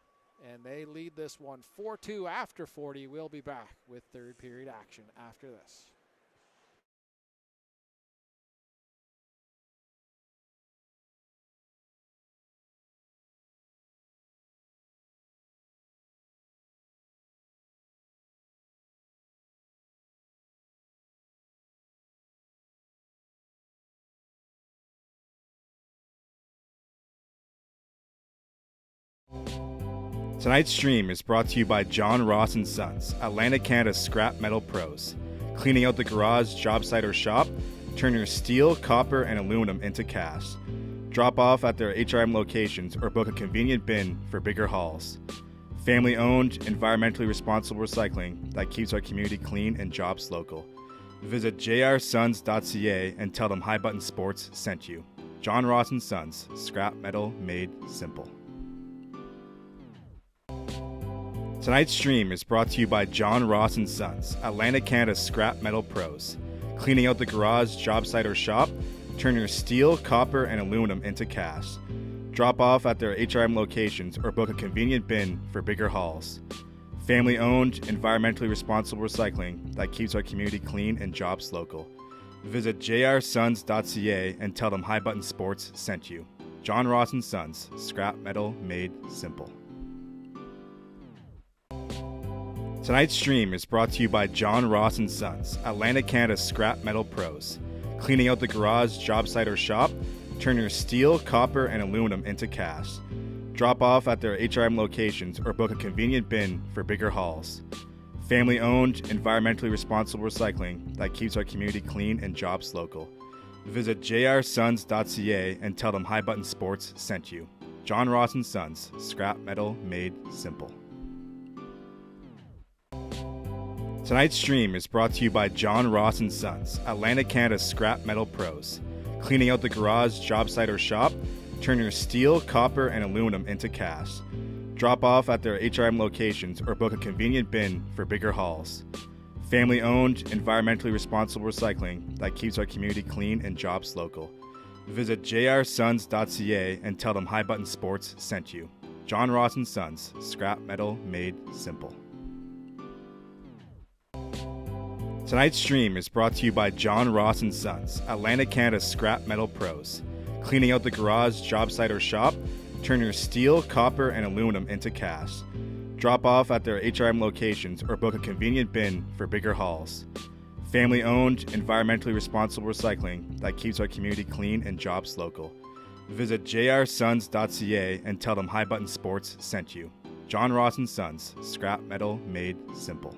and they lead this one 4-2 after 40. We'll be back with third period action after this. Tonight's stream is brought to you by John Ross & Sons, Atlantic Canada's scrap metal pros. Cleaning out the garage, job site, or shop, turn your steel, copper, and aluminum into cash. Drop off at their HRM locations or book a convenient bin for bigger hauls. Family-owned, environmentally responsible recycling that keeps our community clean and jobs local. Visit jrsons.ca and tell them High Button Sports sent you. John Ross & Sons, scrap metal made simple. Tonight's stream is brought to you by John Ross & Sons, Atlantic Canada's scrap metal pros. Cleaning out the garage, job site, or shop, turn your steel, copper, and aluminum into cash. Drop off at their HRM locations or book a convenient bin for bigger hauls. Family-owned, environmentally responsible recycling that keeps our community clean and jobs local. Visit jrsons.ca and tell them High Button Sports sent you. John Ross & Sons, scrap metal made simple. Tonight's stream is brought to you by John Ross & Sons, Atlantic Canada's scrap metal pros. Cleaning out the garage, job site, or shop, turn your steel, copper, and aluminum into cash. Drop off at their HRM locations or book a convenient bin for bigger hauls. Family-owned, environmentally responsible recycling that keeps our community clean and jobs local. Visit jrsons.ca and tell them High Button Sports sent you. John Ross & Sons, scrap metal made simple. Tonight's stream is brought to you by John Ross & Sons, Atlantic Canada's scrap metal pros. Cleaning out the garage, job site, or shop, turn your steel, copper, and aluminum into cash. Drop off at their HRM locations or book a convenient bin for bigger hauls. Family-owned, environmentally responsible recycling that keeps our community clean and jobs local. Visit jrsons.ca and tell them High Button Sports sent you. John Ross & Sons, scrap metal made simple. Tonight's stream is brought to you by John Ross & Sons, Atlantic Canada's scrap metal pros. Cleaning out the garage, job site, or shop, turn your steel, copper, and aluminum into cash. Drop off at their HRM locations or book a convenient bin for bigger hauls. Family-owned, environmentally responsible recycling that keeps our community clean and jobs local. Visit jrsons.ca and tell them High Button Sports sent you. John Ross & Sons, scrap metal made simple.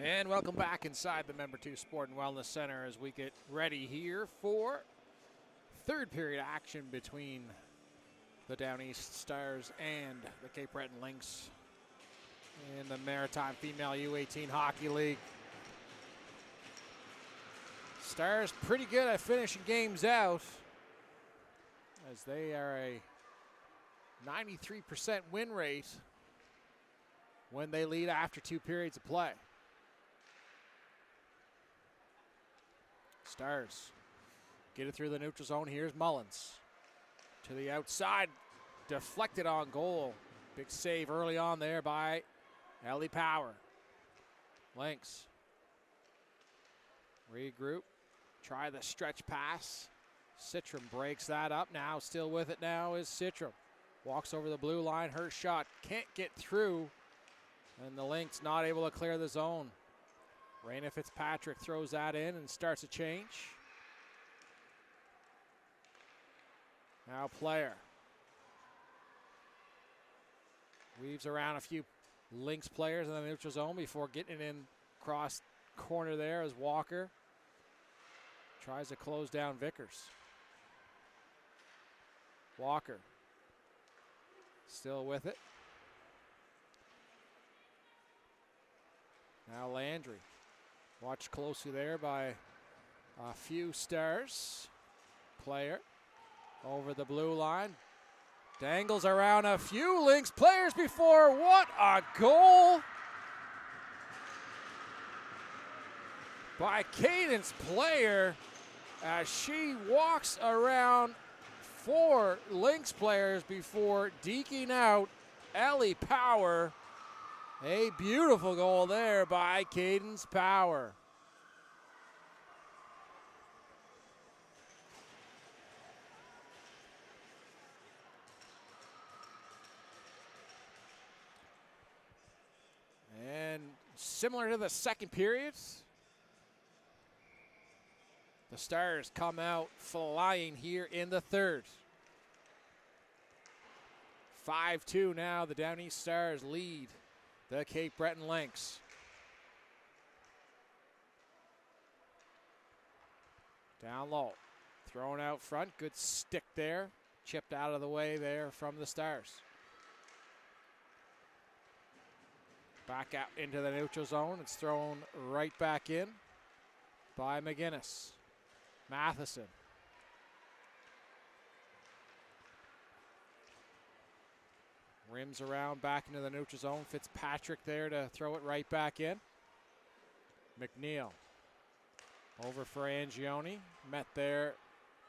And welcome back inside the Member 2 Sport and Wellness Center as we get ready here for third period action between the Down East Stars and the Cape Breton Lynx in the Maritime Female U18 Hockey League. Stars pretty good at finishing games out as they are a 93% win rate when they lead after 2 periods of play. Stars get it through the neutral zone. Here's Mullins to the outside, deflected on goal. Big save early on there by Ellie Power. Lynx regroup, try the stretch pass. Citrum breaks that up. Now still with it now is Citrum. Walks over the blue line. Her shot can't get through, and the Lynx not able to clear the zone. Raina Fitzpatrick throws that in and starts a change. Now Player weaves around a few Lynx players in the neutral zone before getting it in cross corner there as Walker tries to close down Vickers. Walker still with it. Now Landry. Watched closely there by a few Stars. Player over the blue line. Dangles around a few Lynx players before. What a goal by Cadence Player as she walks around 4 Lynx players before deking out Ellie Power. A beautiful goal there by Cadence Power. And similar to the second period, the Stars come out flying here in the third. 5-2 now, the Down East Stars lead the Cape Breton Lynx. Down low, thrown out front, good stick there. Chipped out of the way there from the Stars. Back out into the neutral zone. It's thrown right back in by McGinnis. Matheson. Rims around back into the neutral zone. Fitzpatrick there to throw it right back in. McNeil over for Angioni. Met there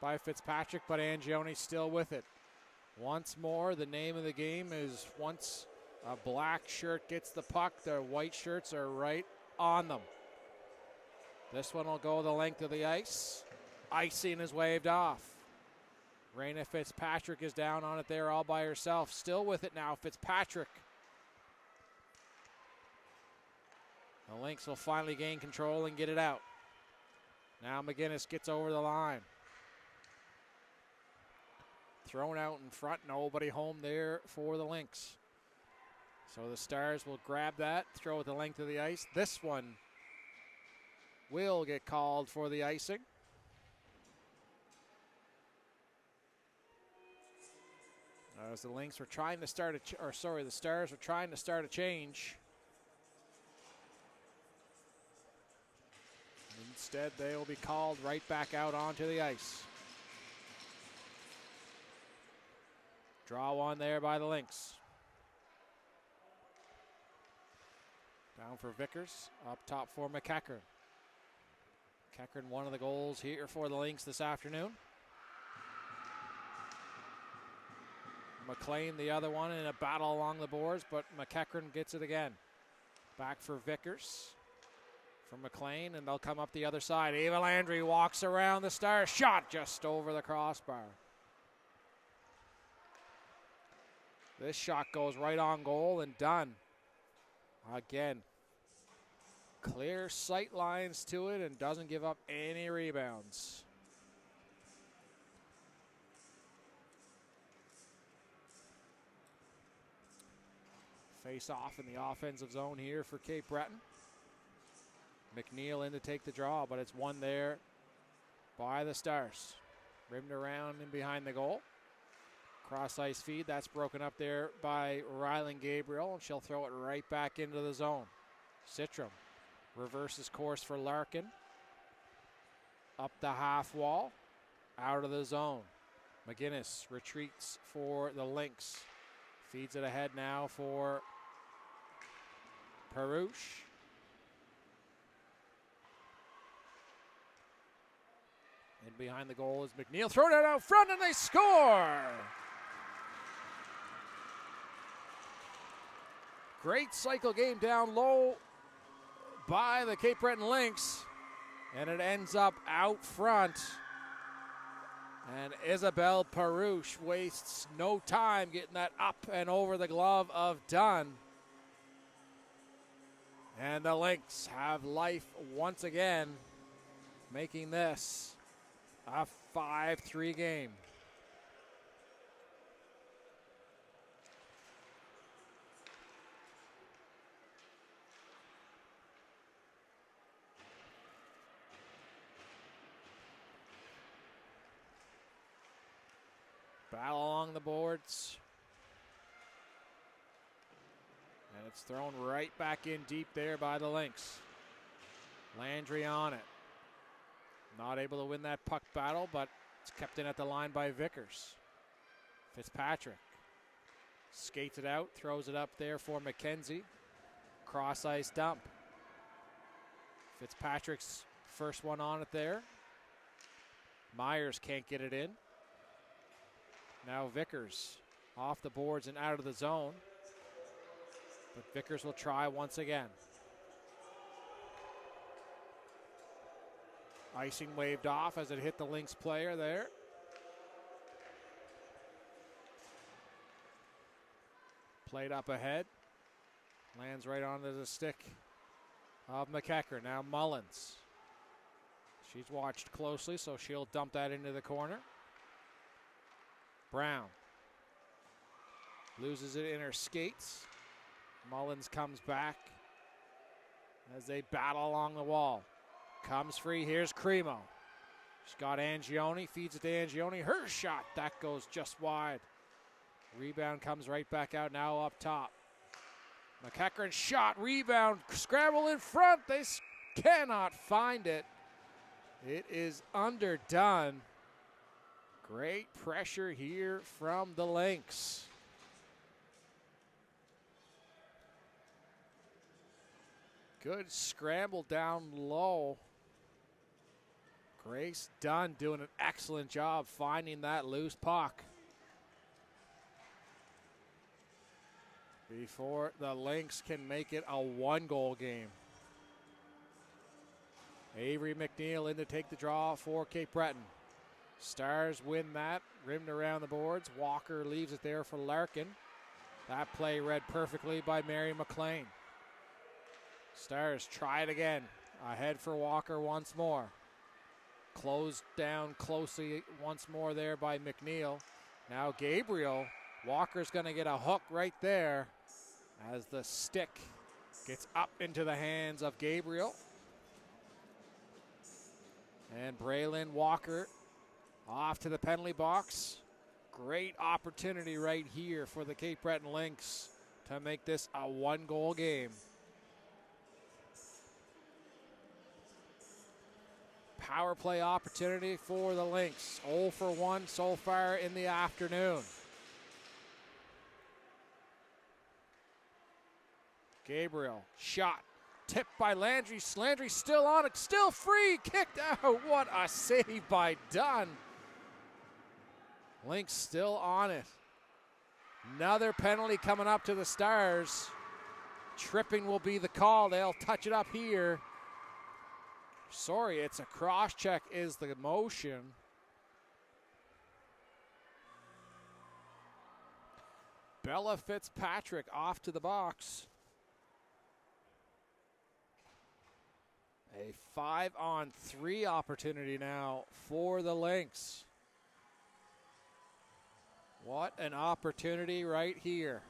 by Fitzpatrick, but Angioni still with it. Once more, the name of the game is once a black shirt gets the puck, the white shirts are right on them. This one will go the length of the ice. Icing is waved off. Raina Fitzpatrick is down on it there all by herself. Still with it now, Fitzpatrick. The Lynx will finally gain control and get it out. Now McGinnis gets over the line. Thrown out in front, nobody home there for the Lynx. So the Stars will grab that, throw it the length of the ice. This one will get called for the icing. As the Lynx were trying to start the Stars were trying to start a change. Instead, they will be called right back out onto the ice. Draw one there by the Lynx. Down for Vickers, up top for McEachern. McEachern, one of the goals here for the Lynx this afternoon. McLean, the other one, in a battle along the boards, but McEachern gets it again. Back for Vickers from McLean, and they'll come up the other side. Ava Landry walks around the Stars. Shot just over the crossbar. This shot goes right on goal and done. Again, clear sight lines to it and doesn't give up any rebounds. Face off in the offensive zone here for Cape Breton. McNeil in to take the draw, but it's won there by the Stars. Rimmed around and behind the goal. Cross ice feed, that's broken up there by Rylan Gabriel, and she'll throw it right back into the zone. Citrum reverses course for Larkin. Up the half wall, out of the zone. McGinnis retreats for the Lynx. Feeds it ahead now for Perouche. And behind the goal is McNeil. Thrown it out front and they score! Great cycle game down low by the Cape Breton Lynx. And it ends up out front. And Isabelle Perouche wastes no time getting that up and over the glove of Dunn. And the Lynx have life once again, making this a 5-3 game. Battle along the boards. And it's thrown right back in deep there by the Lynx. Landry on it. Not able to win that puck battle, but it's kept in at the line by Vickers. Fitzpatrick skates it out, throws it up there for McKenzie. Cross ice dump. Fitzpatrick's first one on it there. Myers can't get it in. Now Vickers off the boards and out of the zone. But Vickers will try once again. Icing waved off as it hit the Lynx player there. Played up ahead. Lands right onto the stick of McEachern. Now Mullins. She's watched closely, so she'll dump that into the corner. Brown loses it in her skates. Mullins comes back as they battle along the wall. Comes free, here's Cremo. She's got Angioni, feeds it to Angioni. Her shot, that goes just wide. Rebound comes right back out, now up top. McEachern shot, rebound, scramble in front. They cannot find it. It is underdone. Great pressure here from the Lynx. Good scramble down low. Grace Dunn doing an excellent job finding that loose puck. Before the Lynx can make it a 1-goal game. Avery McNeil in to take the draw for Cape Breton. Stars win that, rimmed around the boards. Walker leaves it there for Larkin. That play read perfectly by Mary McLean. Stars try it again. Ahead for Walker once more. Closed down closely once more there by McNeil. Now Gabriel. Walker's going to get a hook right there as the stick gets up into the hands of Gabriel. And Braylon Walker off to the penalty box. Great opportunity right here for the Cape Breton Lynx to make this a 1-goal game. Power play opportunity for the Lynx. 0 for 1 so far in the afternoon. Gabriel, shot, tipped by Landry. Landry still on it, still free, kicked out. What a save by Dunn. Lynx still on it. Another penalty coming up to the Stars. Tripping will be the call. They'll touch it up here. Sorry, it's a cross check is the motion. Bella Fitzpatrick off to the box. A 5-on-3 opportunity now for the Lynx. What an opportunity right here.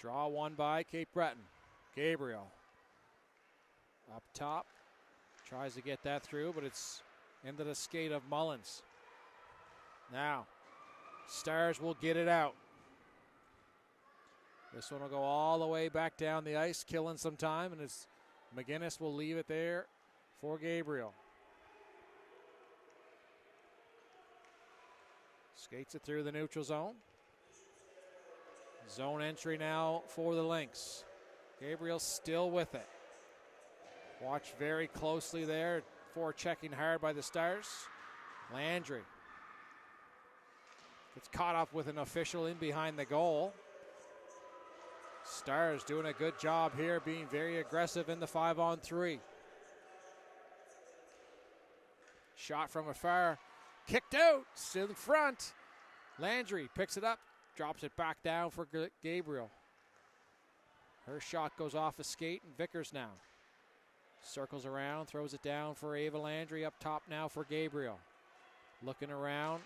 Draw one by Cape Breton. Gabriel up top. Tries to get that through, but it's into the skate of Mullins. Now, Stars will get it out. This one will go all the way back down the ice, killing some time, and it's McGinnis will leave it there for Gabriel. Skates it through the neutral zone. Zone entry now for the Lynx. Gabriel still with it. Watch very closely there for checking hard by the Stars. Landry gets caught up with an official in behind the goal. Stars doing a good job here, being very aggressive in the 5-on-3. Shot from afar, kicked out, still in front. Landry picks it up, drops it back down for Gabriel. Her shot goes off a skate, and Vickers now circles around, throws it down for Ava Landry, up top now for Gabriel. Looking around,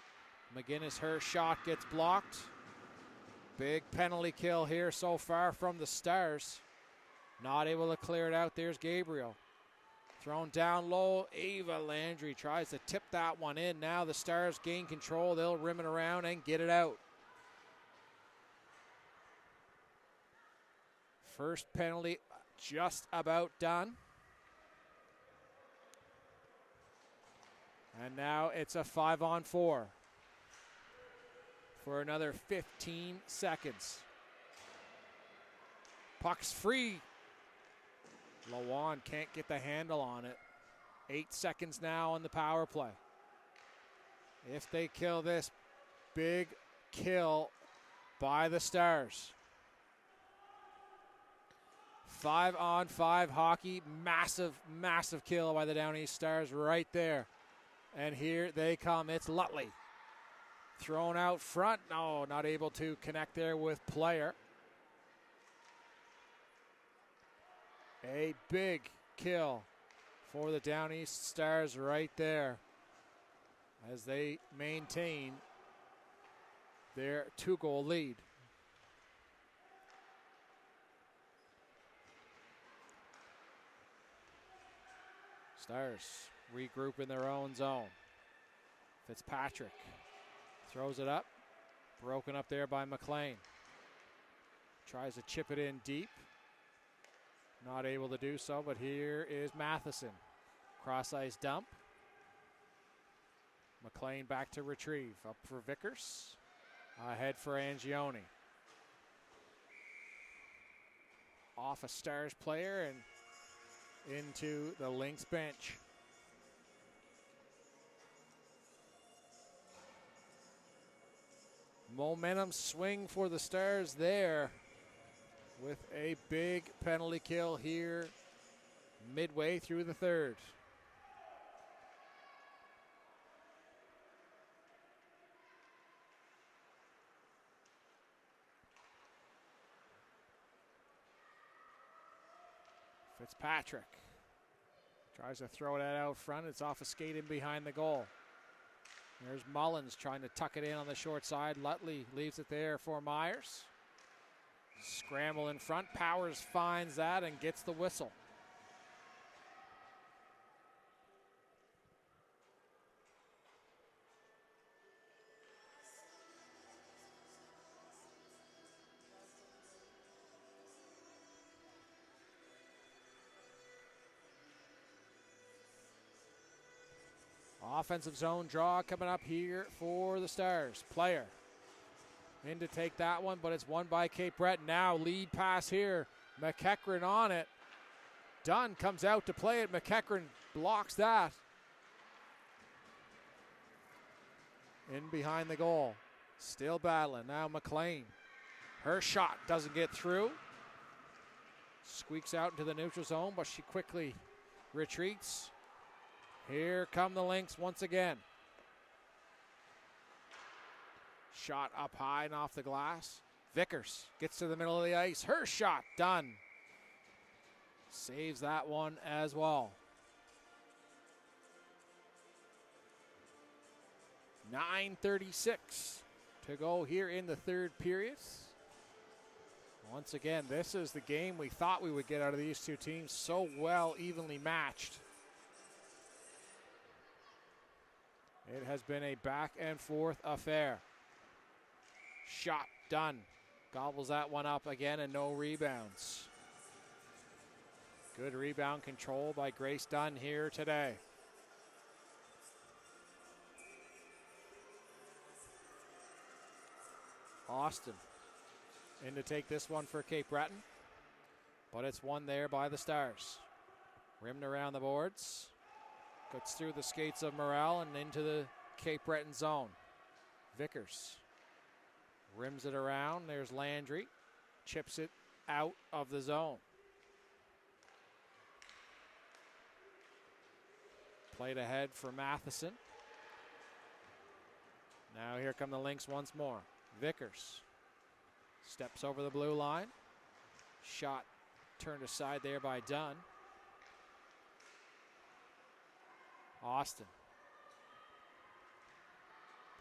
McGinnis, her shot gets blocked. Big penalty kill here so far from the Stars. Not able to clear it out. There's Gabriel. Thrown down low. Ava Landry tries to tip that one in. Now the Stars gain control. They'll rim it around and get it out. First penalty just about done. And now it's a 5-on-4 for another 15 seconds. Puck's free. Lawan can't get the handle on it. 8 seconds now on the power play. If they kill this, big kill by the Stars. 5-on-5 hockey. Massive, massive kill by the Down East Stars right there. And here they come. It's Lutley. Thrown out front. No, not able to connect there with Player. A big kill for the Down East Stars right there as they maintain their 2-goal lead. Stars regroup in their own zone. Fitzpatrick throws it up. Broken up there by McLean. Tries to chip it in deep. Not able to do so, but here is Matheson. Cross-ice dump. McLean back to retrieve. Up for Vickers. Ahead for Angioni. Off a Stars player and into the Lynx bench. Momentum swing for the Stars there with a big penalty kill here midway through the third. Fitzpatrick tries to throw that out front. It's off a skate in behind the goal. There's Mullins trying to tuck it in on the short side. Lutley leaves it there for Myers. Scramble in front. Powers finds that and gets the whistle. Offensive zone draw coming up here for the Stars. Player in to take that one, but it's won by Cape Breton. Now lead pass here. McEachran on it. Dunn comes out to play it. McEachran blocks that. In behind the goal. Still battling. Now McLean. Her shot doesn't get through. Squeaks out into the neutral zone, but she quickly retreats. Here come the Lynx once again. Shot up high and off the glass. Vickers gets to the middle of the ice. Her shot done. Saves that one as well. 9:36 to go here in the third period. Once again, this is the game we thought we would get out of these two teams. So well, evenly matched. It has been a back and forth affair. Shot done. Gobbles that one up again and no rebounds. Good rebound control by Grace Dunn here today. Austin in to take this one for Cape Breton, but it's won there by the Stars. Rimmed around the boards, gets through the skates of Morel and into the Cape Breton zone. Vickers rims it around. There's Landry, chips it out of the zone. Played ahead for Matheson. Now here come the Lynx once more. Vickers steps over the blue line. Shot turned aside there by Dunn. Austin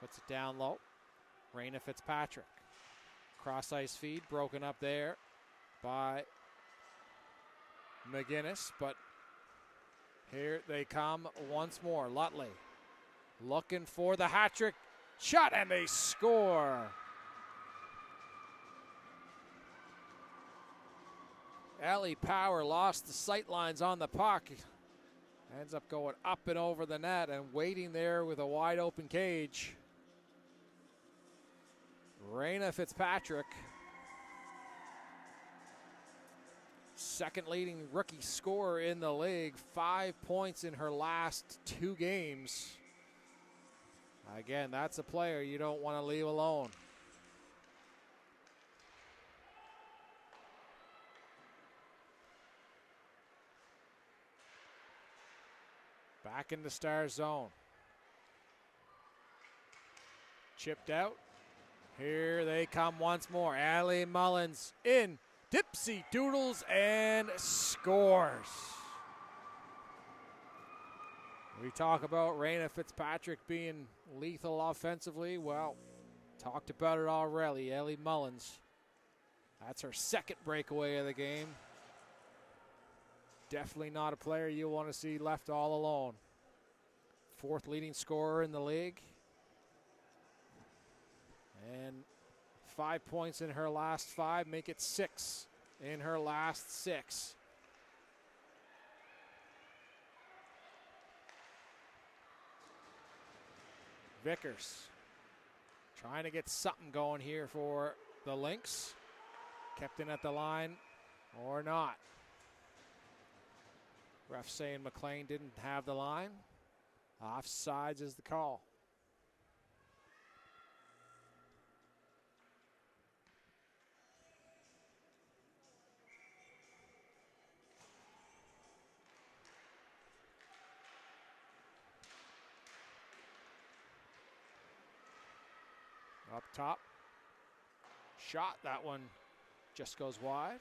puts it down low. Raina Fitzpatrick. Cross ice feed broken up there by McGinnis, but here they come once more. Lutley looking for the hat trick shot, and they score. Ellie Power lost the sight lines on the puck. Ends up going up and over the net and waiting there with a wide open cage. Raina Fitzpatrick, second leading rookie scorer in the league, 5 points in her last 2 games. Again, that's a player you don't want to leave alone. Back in the Star zone. Chipped out. Here they come once more. Allie Mullins in. Dipsy doodles and scores. We talk about Raina Fitzpatrick being lethal offensively. Well, talked about it already. Ellie Mullins. That's her second breakaway of the game. Definitely not a player you want to see left all alone. 4th leading scorer in the league. And 5 points in her last 5, make it 6 in her last 6. Vickers trying to get something going here for the Lynx. Kept in at the line or not. Ref saying McLean didn't have the line. Offsides is the call. Up top. Shot, that one just goes wide.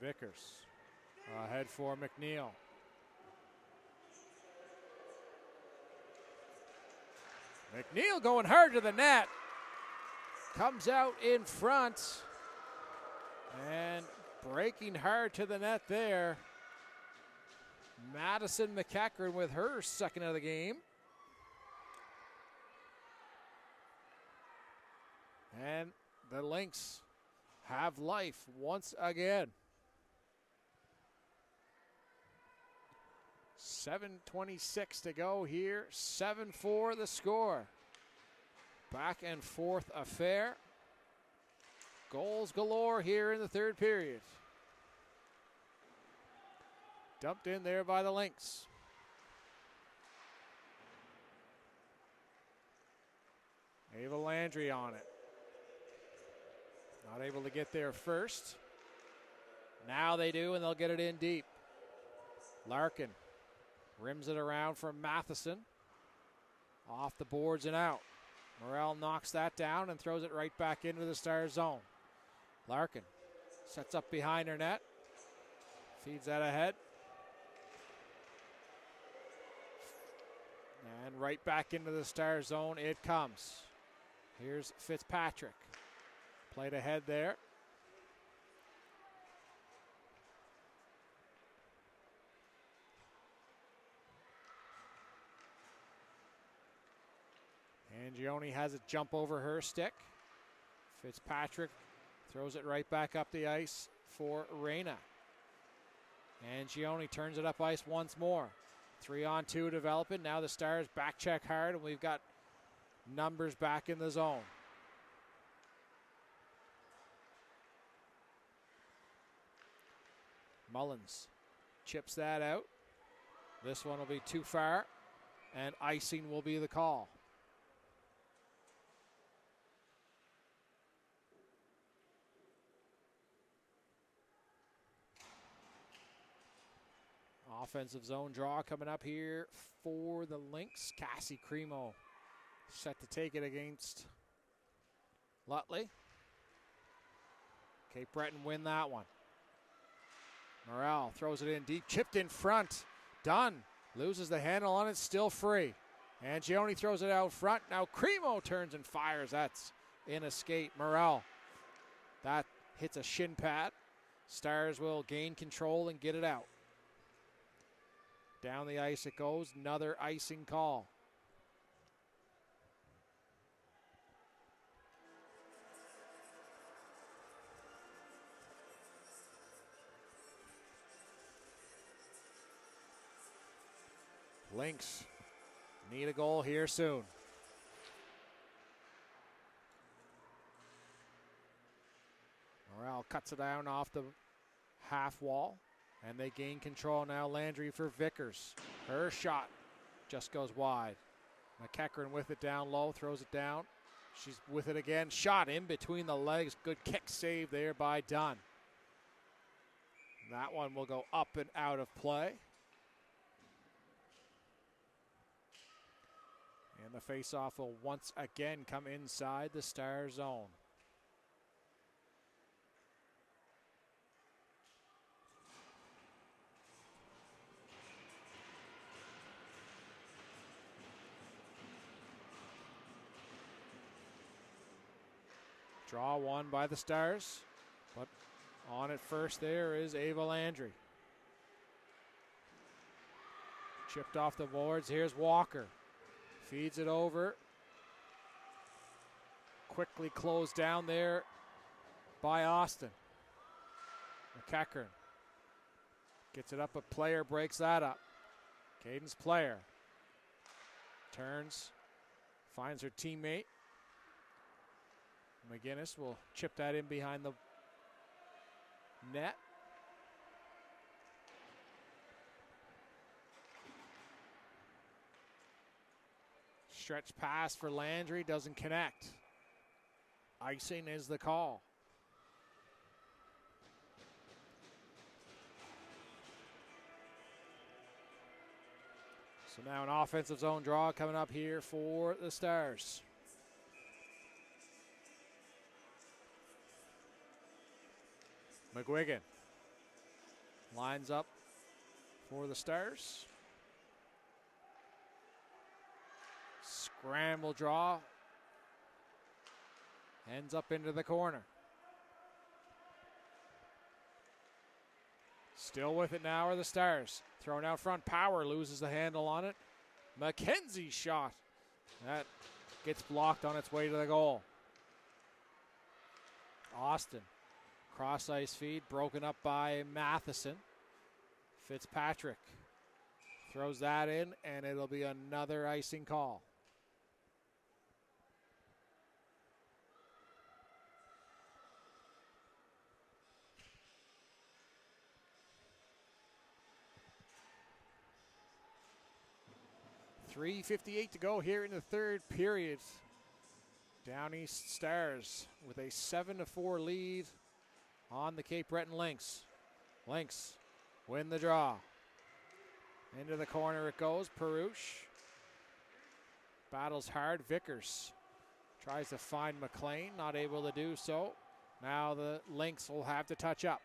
Vickers ahead for McNeil. McNeil going hard to the net. Comes out in front. And breaking hard to the net there. Madison McEachran with her second of the game. And the Lynx have life once again. 7:26 to go here. 7-4 the score. Back and forth affair. Goals galore here in the third period. Dumped in there by the Lynx. Ava Landry on it. Not able to get there first. Now they do, and they'll get it in deep. Larkin rims it around for Matheson. Off the boards and out. Morel knocks that down and throws it right back into the Star zone. Larkin sets up behind her net. Feeds that ahead. And right back into the star zone it comes. Here's Fitzpatrick. Played ahead there. Angioni has it jump over her stick. Fitzpatrick throws it right back up the ice for Reyna. Angioni turns it up ice once more. 3-on-2 developing. Now the Stars back check hard, and we've got numbers back in the zone. Mullins chips that out. This one will be too far, and icing will be the call. Offensive zone draw coming up here for the Lynx. Cassie Cremo set to take it against Lutley. Cape Breton win that one. Morrell throws it in deep, chipped in front. Dunn loses the handle on it, still free. Angioni throws it out front. Now Cremo turns and fires. That's in a skate. Morrell, that hits a shin pad. Stars will gain control and get it out. Down the ice it goes. Another icing call. Lynx need a goal here soon. Morrell cuts it down off the half wall. And they gain control now. Landry for Vickers. Her shot just goes wide. McEachern with it down low, throws it down. She's with it again. Shot in between the legs. Good kick save there by Dunn. That one will go up and out of play. And the faceoff will once again come inside the Star zone. Draw one by the Stars, but on it first there is Ava Landry. Chipped off the boards. Here's Walker. Feeds it over. Quickly closed down there by Austin. McEachern gets it up, a player breaks that up. Cadence Player turns, finds her teammate. McGinnis will chip that in behind the net. Stretch pass for Landry, doesn't connect. Icing is the call. So now an offensive zone draw coming up here for the Stars. McGuigan lines up for the Stars. Scramble draw. Ends up into the corner. Still with it now are the Stars. Thrown out front. Power loses the handle on it. McKenzie's shot. That gets blocked on its way to the goal. Austin. Cross ice feed broken up by Matheson. Fitzpatrick throws that in, and it'll be another icing call. .358 to go here in the third period. Down East Stars with a 7-4 lead on the Cape Breton Lynx. Lynx win the draw. Into the corner it goes. Perouche battles hard. Vickers tries to find McLean, not able to do so. Now the Lynx will have to touch up.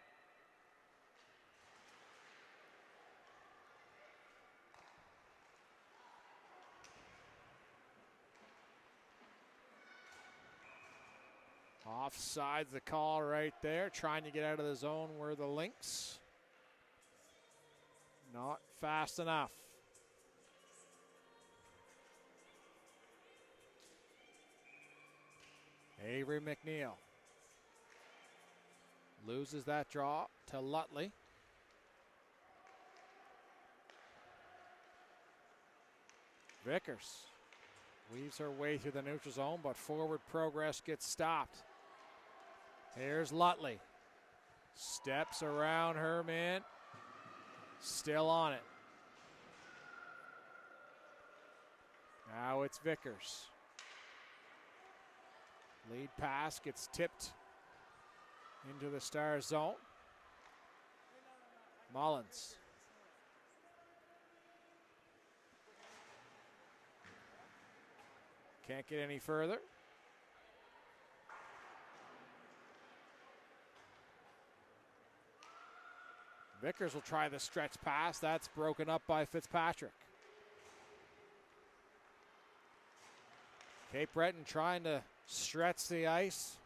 Offsides the call right there, trying to get out of the zone where the Lynx. Not fast enough. Avery McNeil loses that draw to Lutley. Vickers weaves her way through the neutral zone, but forward progress gets stopped. Here's Lutley. Steps around her man. Still on it. Now it's Vickers. Lead pass gets tipped into the Stars zone. Mullins. Can't get any further. Vickers will try the stretch pass. That's broken up by Fitzpatrick. Cape Breton trying to stretch the ice.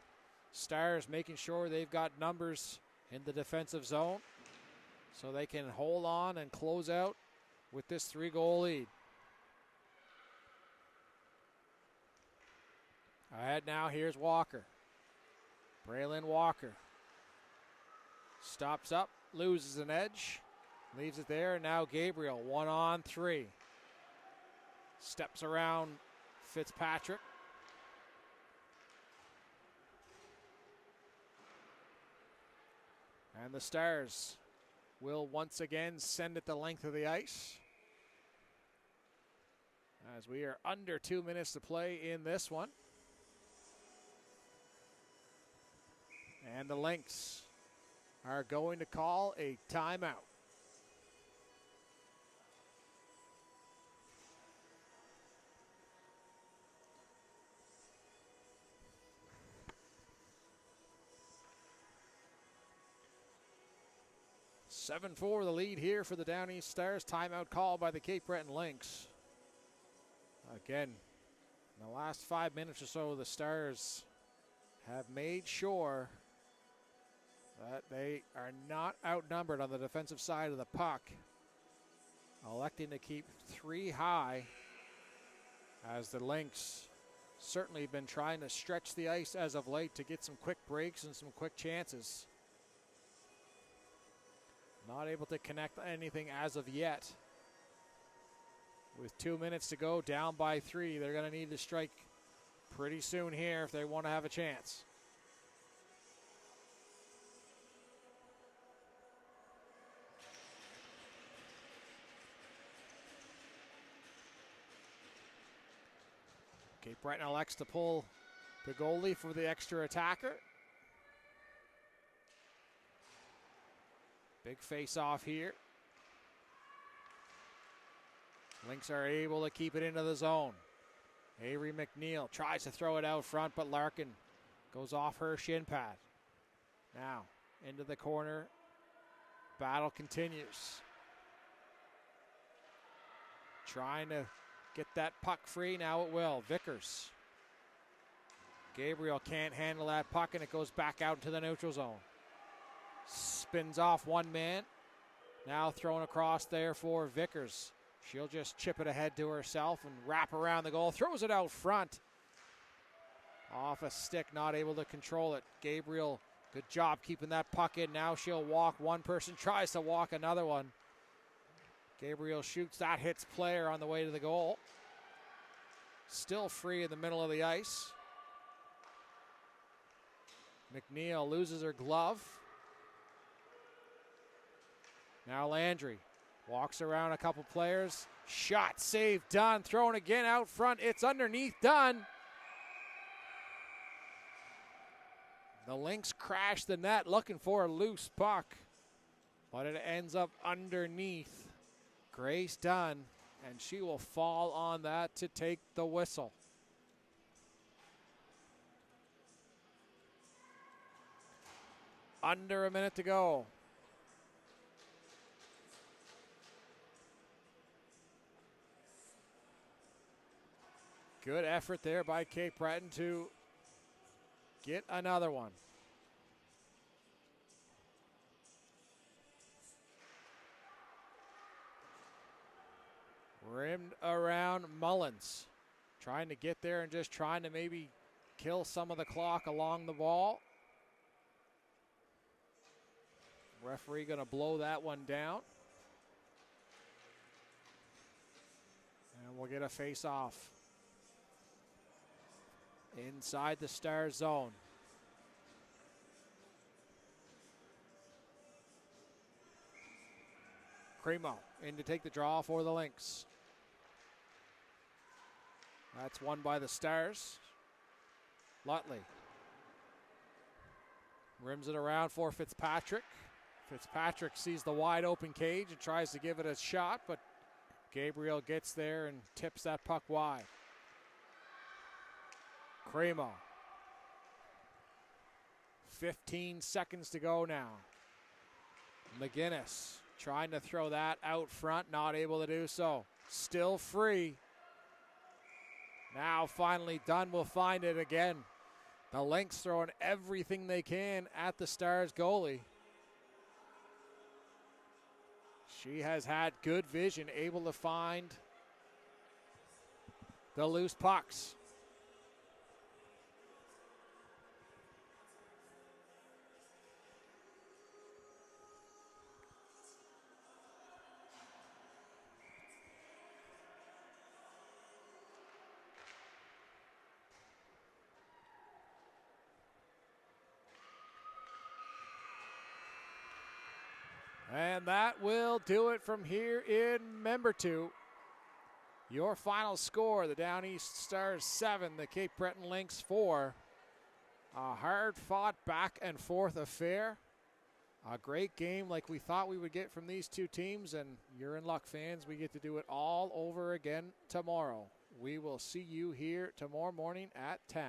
Stars making sure they've got numbers in the defensive zone so they can hold on and close out with this 3-goal lead. Ahead now, here's Walker. Braylon Walker stops up, loses an edge, leaves it there. Now Gabriel, 1-on-3. Steps around Fitzpatrick. And the Stars will once again send it the length of the ice, as we are under 2 minutes to play in this one. And the Lynx are going to call a timeout. (7-4) the lead here for the Down East Stars. Timeout call by the Cape Breton Lynx. Again, in the last 5 minutes or so, the Stars have made sure that they are not outnumbered on the defensive side of the puck, electing to keep 3 high, as the Lynx certainly been trying to stretch the ice as of late to get some quick breaks and some quick chances. Not able to connect anything as of yet. With 2 minutes to go, down by 3, they're going to need to strike pretty soon here if they want to have a chance. Cape Breton elects to pull the goalie for the extra attacker. Big face-off here. Lynx are able to keep it into the zone. Avery McNeil tries to throw it out front, but Larkin goes off her shin pad. Now, into the corner. Battle continues. Trying to get that puck free. Now it will. Vickers. Gabriel can't handle that puck, and it goes back out into the neutral zone. Spins off one man. Now thrown across there for Vickers. She'll just chip it ahead to herself and wrap around the goal. Throws it out front. Off a stick, not able to control it. Gabriel, good job keeping that puck in. Now she'll walk. One person tries to walk another one. Gabriel shoots. That hits player on the way to the goal. Still free in the middle of the ice. McNeil loses her glove. Now Landry walks around a couple players. Shot, save, done. Thrown again out front. It's underneath, done. The Lynx crash the net looking for a loose puck, but it ends up underneath Grace Dunn, and she will fall on that to take the whistle. Under a minute to go. Good effort there by Cape Breton to get another one. Rimmed around Mullins. Trying to get there and just trying to maybe kill some of the clock along the ball. Referee going to blow that one down. And we'll get a face-off inside the Stars zone. Cremo in to take the draw for the Lynx. That's won by the Stars. Lutley rims it around for Fitzpatrick. Fitzpatrick sees the wide open cage and tries to give it a shot, but Gabriel gets there and tips that puck wide. Cremo. 15 seconds to go now. McGinnis trying to throw that out front, not able to do so. Still free. Now finally Dunn will find it again. The Lynx throwing everything they can at the Stars goalie. She has had good vision, able to find the loose pucks. And that will do it from here in Member 2. Your final score, the Down East Stars 7, the Cape Breton Lynx 4. A hard-fought back-and-forth affair. A great game like we thought we would get from these two teams, and you're in luck, fans. We get to do it all over again tomorrow. We will see you here tomorrow morning at 10.